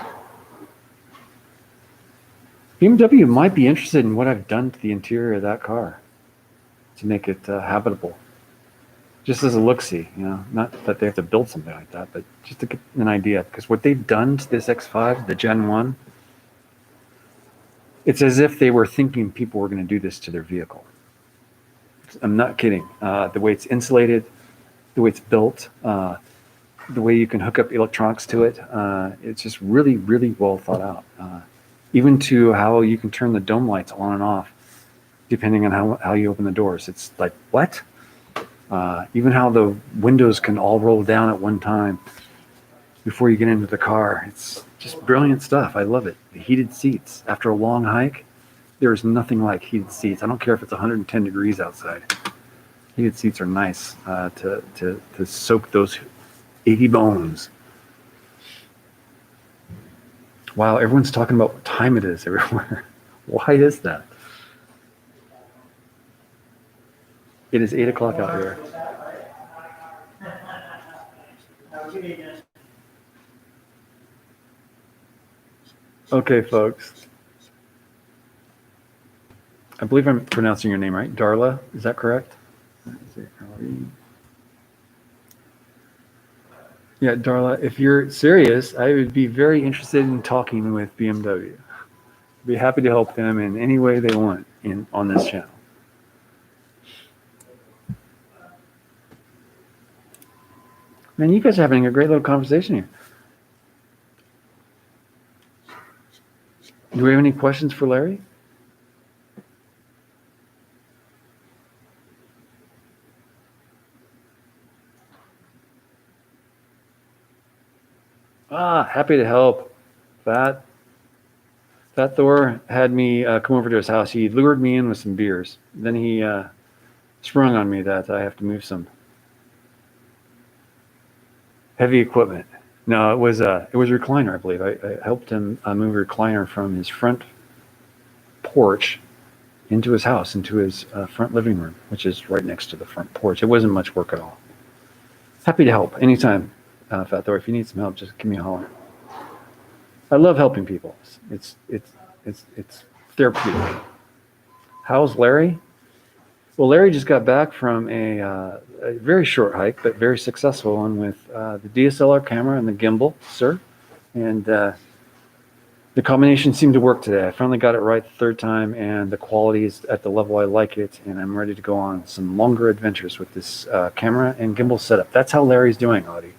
BMW might be interested in what I've done to the interior of that car to make it habitable. Just as a look-see, not that they have to build something like that, but just to get an idea. Because what they've done to this X5, the Gen 1, it's as if they were thinking people were going to do this to their vehicle. I'm not kidding. The way it's insulated, the way it's built, the way you can hook up electronics to it, it's just really, really well thought out. Even to how you can turn the dome lights on and off, depending on how you open the doors. It's like, what? Even how the windows can all roll down at one time before you get into the car. It's just brilliant stuff. I love it. The heated seats. After a long hike, there is nothing like heated seats. I don't care if it's 110 degrees outside. Heated seats are nice to soak those achy bones. Wow, everyone's talking about what time it is everywhere. Why is that? It is 8 o'clock out here. Okay, folks. I believe I'm pronouncing your name right. Darla, is that correct? Yeah, Darla, if you're serious, I would be very interested in talking with BMW. Be happy to help them in any way they want on this channel. Man, you guys are having a great little conversation here. Do we have any questions for Larry? Happy to help. Fat Thor had me come over to his house. He lured me in with some beers. Then he sprung on me that I have to move some heavy equipment. No, it was a recliner, I believe. I helped him move a recliner from his front porch into his house, into his front living room, which is right next to the front porch. It wasn't much work at all. Happy to help anytime, Fat Thor. If you need some help, just give me a holler. I love helping people. It's therapeutic. How's Larry? Well, Larry just got back from a very short hike, but very successful one with the DSLR camera and the gimbal, sir. And the combination seemed to work today. I finally got it right the third time, and the quality is at the level I like it, and I'm ready to go on some longer adventures with this camera and gimbal setup. That's how Larry's doing, Audie.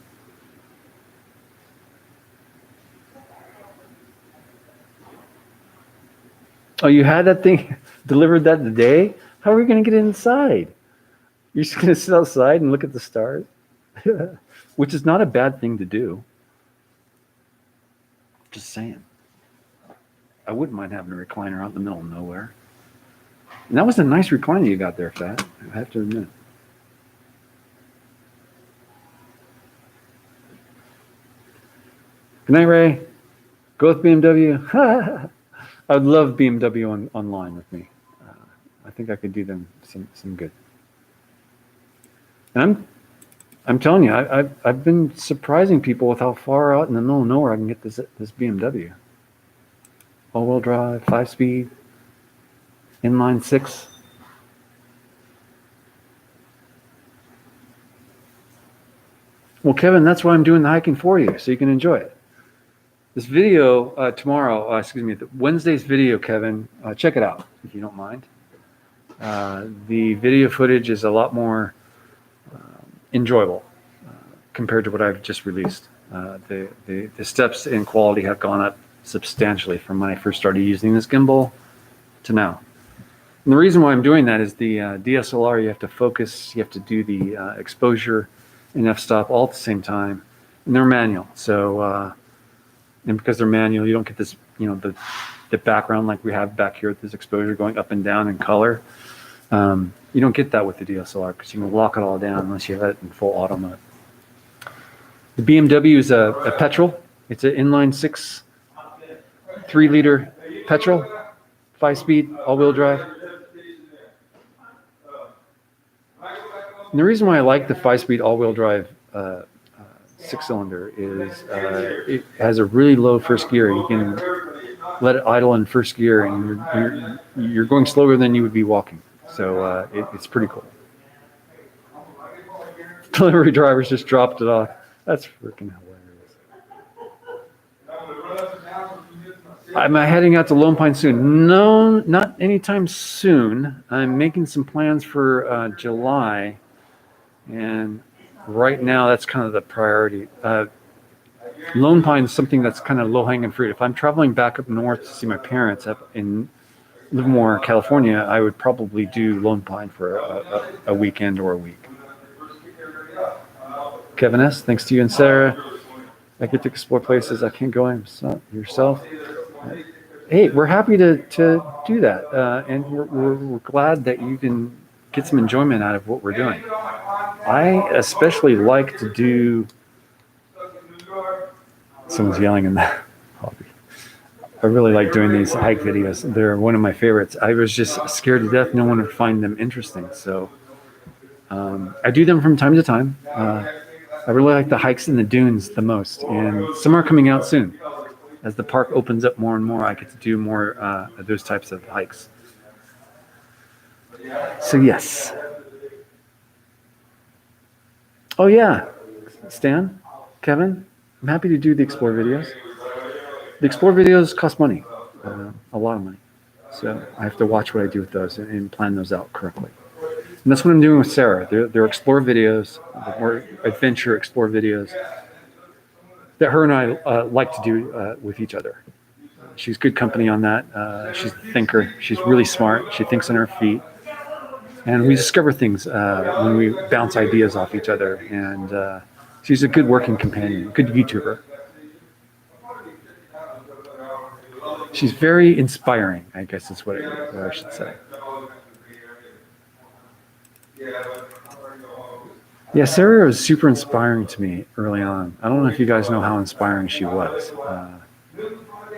Oh, you had that thing delivered that today? How are we going to get inside? You're just going to sit outside and look at the stars? Which is not a bad thing to do. Just saying. I wouldn't mind having a recliner out in the middle of nowhere. And that was a nice recliner you got there, Fat. I have to admit. Good night, Ray. Go with BMW. I would love BMW online with me. I think I could do them some good. And I'm telling you, I've been surprising people with how far out in the middle of nowhere I can get this BMW. All-wheel drive, 5-speed, inline 6. Well, Kevin, that's why I'm doing the hiking for you, so you can enjoy it. This video tomorrow, Wednesday's video, Kevin, check it out if you don't mind. The video footage is a lot more enjoyable compared to what I've just released. The steps in quality have gone up substantially from when I first started using this gimbal to now. And the reason why I'm doing that is the DSLR, you have to focus, you have to do the exposure and f-stop all at the same time, and they're manual. So, and because they're manual, you don't get this, the background like we have back here with this exposure going up and down in color. You don't get that with the DSLR because you can lock it all down unless you have it in full auto mode. The BMW is a petrol. It's an inline 6, 3-liter petrol, 5-speed, all-wheel drive. And the reason why I like the 5-speed all-wheel drive 6-cylinder is it has a really low first gear. You can let it idle in first gear, and you're going slower than you would be walking. So it's pretty cool. Delivery drivers just dropped it off. That's freaking hilarious. Am I heading out to Lone Pine soon? No, not anytime soon. I'm making some plans for July, and right now that's kind of the priority. Lone Pine is something that's kind of low-hanging fruit. If I'm traveling back up north to see my parents up in Livermore, California, I would probably do Lone Pine for a weekend or a week. Kevin S., thanks to you and Sarah. I get to explore places I can't go in yourself. Hey, we're happy to do that, and we're glad that you can get some enjoyment out of what we're doing. I especially like to do. Someone's yelling in the hobby. I really like doing these hike videos. They're one of my favorites. I was just scared to death no one would find them interesting, so I do them from time to time. I really like the hikes in the dunes the most, and some are coming out soon. As the park opens up more and more, I get to do more of those types of hikes. So yes. Oh yeah, Stan, Kevin, I'm happy to do the Explore videos. The Explore videos cost money, a lot of money. So I have to watch what I do with those and plan those out correctly. And that's what I'm doing with Sarah. They're Explore videos, the more adventure Explore videos that her and I like to do with each other. She's good company on that. She's a thinker. She's really smart. She thinks on her feet. And we discover things when we bounce ideas off each other. And she's a good working companion, good YouTuber. She's very inspiring, I guess is what I should say. Yeah, Sarah was super inspiring to me early on. I don't know if you guys know how inspiring she was.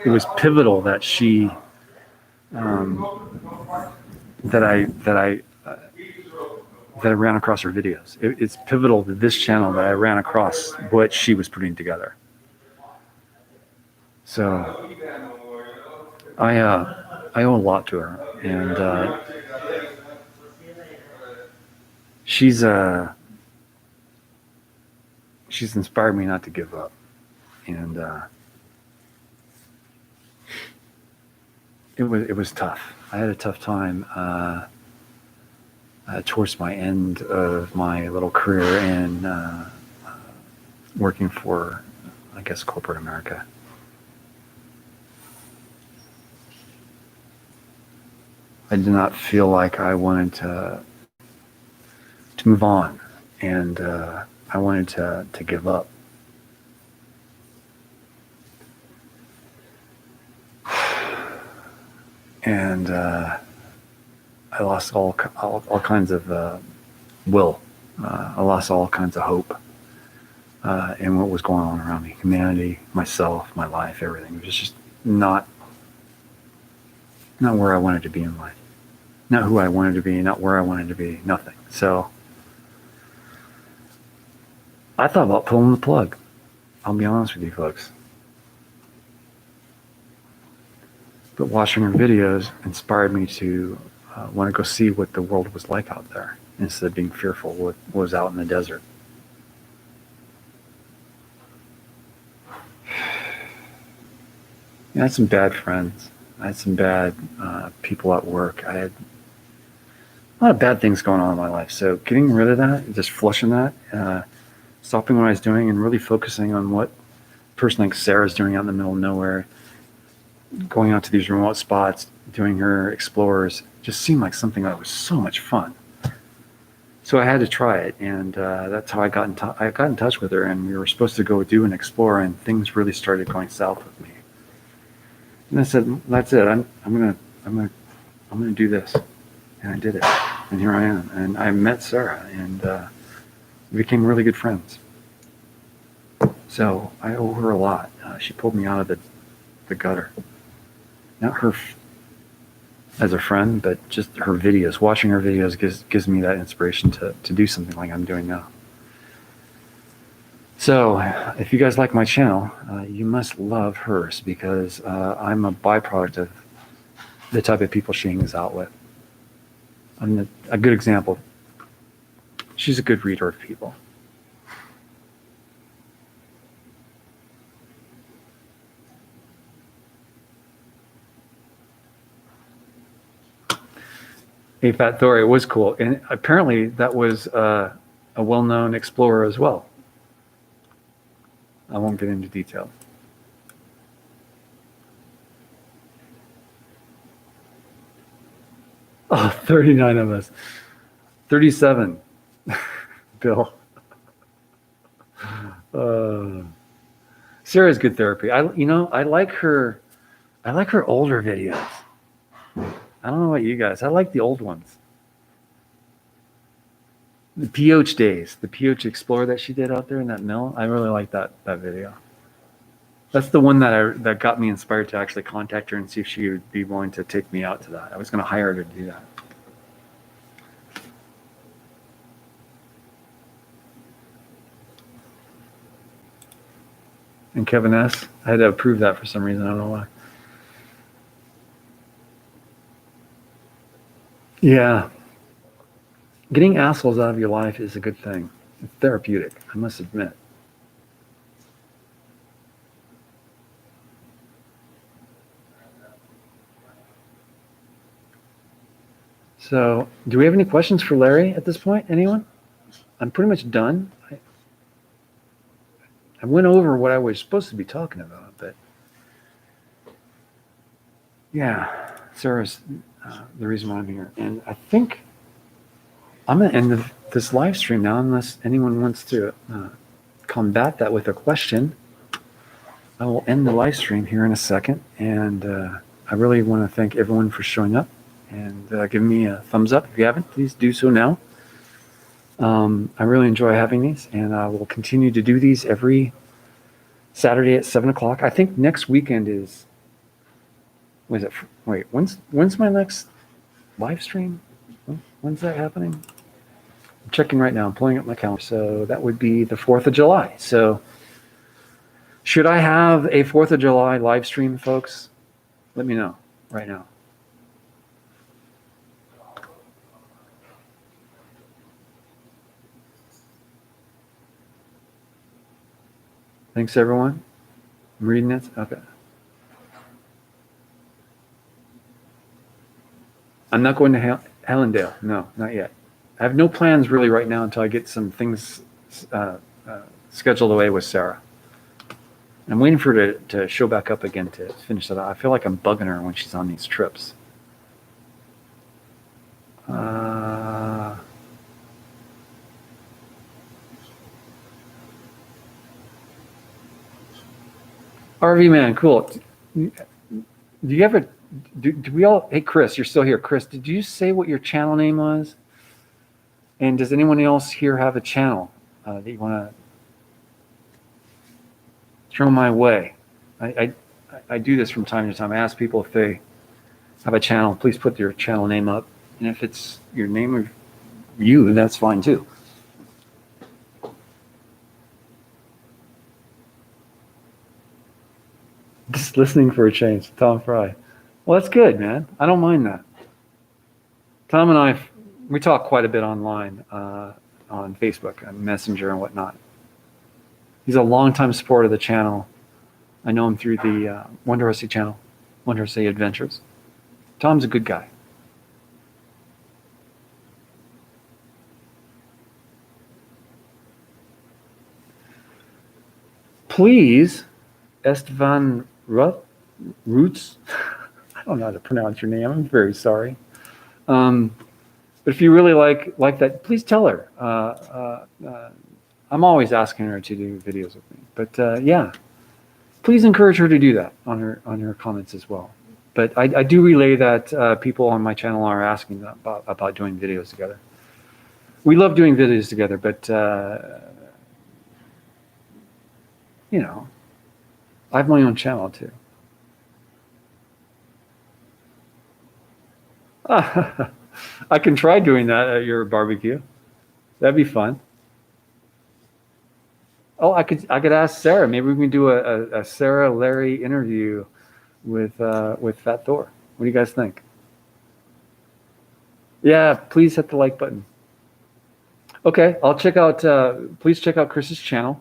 It was pivotal that she, that I ran across her videos. It's pivotal to this channel that I ran across what she was putting together. So I owe a lot to her, and she's inspired me not to give up, and it was tough. I had a tough time towards my end of my little career in working for, I guess, corporate America. I did not feel like I wanted to move on, and I wanted to give up. And I lost all kinds of will. I lost all kinds of hope in what was going on around me. Humanity, myself, my life, everything. It was just not where I wanted to be in life. Not who I wanted to be, not where I wanted to be, nothing. So I thought about pulling the plug. I'll be honest with you folks. But watching her videos inspired me to want to go see what the world was like out there instead of being fearful what was out in the desert. I had some bad friends. I had some bad people at work. I had a lot of bad things going on in my life. So getting rid of that, just flushing that, stopping what I was doing and really focusing on what a person like Sarah's doing out in the middle of nowhere, going out to these remote spots, doing her explorers, just seemed like something that was so much fun. So I had to try it, and that's how I got in touch with her, and we were supposed to go do an explore, and things really started going south with me. And I said, "That's it. I'm gonna do this," and I did it, and here I am. And I met Sarah, and we became really good friends. So I owe her a lot. She pulled me out of the gutter. Not her as a friend, but just her videos. Watching her videos gives me that inspiration to do something like I'm doing now. So if you guys like my channel, you must love hers, because I'm a byproduct of the type of people she hangs out with. I'm a good example. She's a good reader of people. Hey, Fat Thor, it was cool. And apparently that was a well-known explorer as well. I won't get into detail. Oh, 39 of us. 37, Bill. Sarah's good therapy. I like her older videos. I don't know about you guys. I like the old ones. The PH days, the PH Explorer that she did out there in that mill. I really like that video. That's the one that got me inspired to actually contact her and see if she would be willing to take me out to that. I was going to hire her to do that. And Kevin S., I had to approve that for some reason. I don't know why. Yeah. Getting assholes out of your life is a good thing. It's therapeutic, I must admit. So, do we have any questions for Larry at this point? Anyone? I'm pretty much done. I went over what I was supposed to be talking about, but yeah, Sarah's the reason why I'm here. And I think I'm going to end this live stream now, unless anyone wants to combat that with a question. I will end the live stream here in a second, and I really want to thank everyone for showing up and giving me a thumbs up. If you haven't, please do so now. I really enjoy having these, and I will continue to do these every Saturday at 7 o'clock. I think next weekend is, was it? Wait, when's my next live stream? When's that happening? I'm checking right now. I'm pulling up my calendar. So that would be the 4th of July. So should I have a 4th of July live stream, folks? Let me know right now. Thanks, everyone. I'm reading this. Okay. I'm not going to Hellendale. No, not yet. I have no plans really right now until I get some things scheduled away with Sarah. I'm waiting for her to show back up again to finish that out. I feel like I'm bugging her when she's on these trips. RV man, cool. Do you ever, do we all, hey Chris, you're still here. Chris, did you say what your channel name was? And does anyone else here have a channel that you want to throw my way? I do this from time to time. I ask people if they have a channel, please put your channel name up. And if it's your name of you, that's fine too. Just listening for a change, Tom Fry. Well, that's good, man. I don't mind that. Tom and I, we talk quite a bit online on Facebook and Messenger and whatnot. He's a longtime supporter of the channel. I know him through the Wonder Horsey channel, Wonder Horsey Adventures. Tom's a good guy. Please, Estevan Roots, I don't know how to pronounce your name. I'm very sorry. But if you really like that, please tell her. I'm always asking her to do videos with me. But yeah, please encourage her to do that on her comments as well. But I do relay that people on my channel are asking about doing videos together. We love doing videos together, but you know, I have my own channel too. I can try doing that at your barbecue. That'd be fun. Oh, I could ask Sarah. Maybe we can do a Sarah Larry interview with Fat Thor. What do you guys think? Yeah, please hit the like button. Okay, I'll check out. Please check out Chris's channel.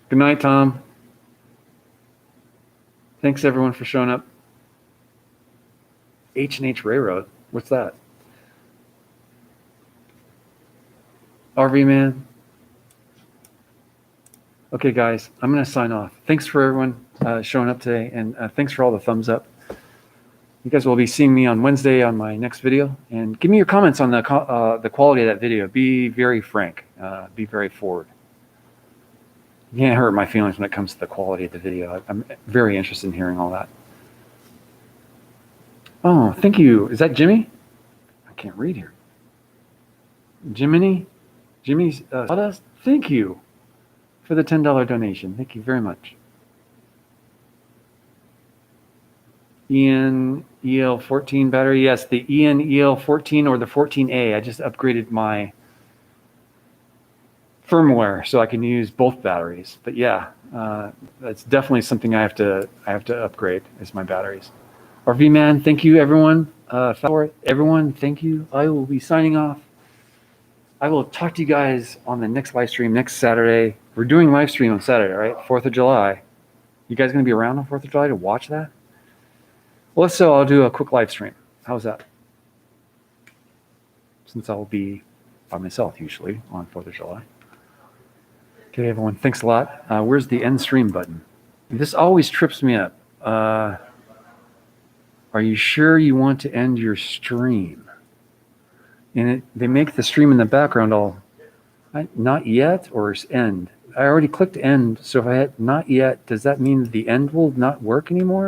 Good night, Tom. Thanks everyone for showing up. H&H Railroad. What's that? RV man. Okay, guys, I'm going to sign off. Thanks for everyone showing up today, and thanks for all the thumbs up. You guys will be seeing me on Wednesday on my next video, and give me your comments on the quality of that video. Be very frank. Be very forward. You can't hurt my feelings when it comes to the quality of the video. I'm very interested in hearing all that. Oh, thank you. Is that Jimmy? I can't read here. Jimmy's sawdust. Thank you for the $10 donation. Thank you very much. Ian EL14 battery. Yes, the Ian EL14 or the 14A. I just upgraded my firmware so I can use both batteries. But yeah, that's definitely something I have to upgrade is my batteries. RV man, thank you everyone. Everyone, thank you. I will be signing off. I will talk to you guys on the next live stream next Saturday. We're doing live stream on Saturday, right? 4th of July. You guys gonna be around on 4th of July to watch that? Well, so I'll do a quick live stream. How's that? Since I'll be by myself usually on 4th of July. Okay, everyone, thanks a lot. Where's the end stream button? This always trips me up. Are you sure you want to end your stream? And they make the stream in the background all, Not yet or end? I already clicked end, so if I hit not yet, does that mean the end will not work anymore?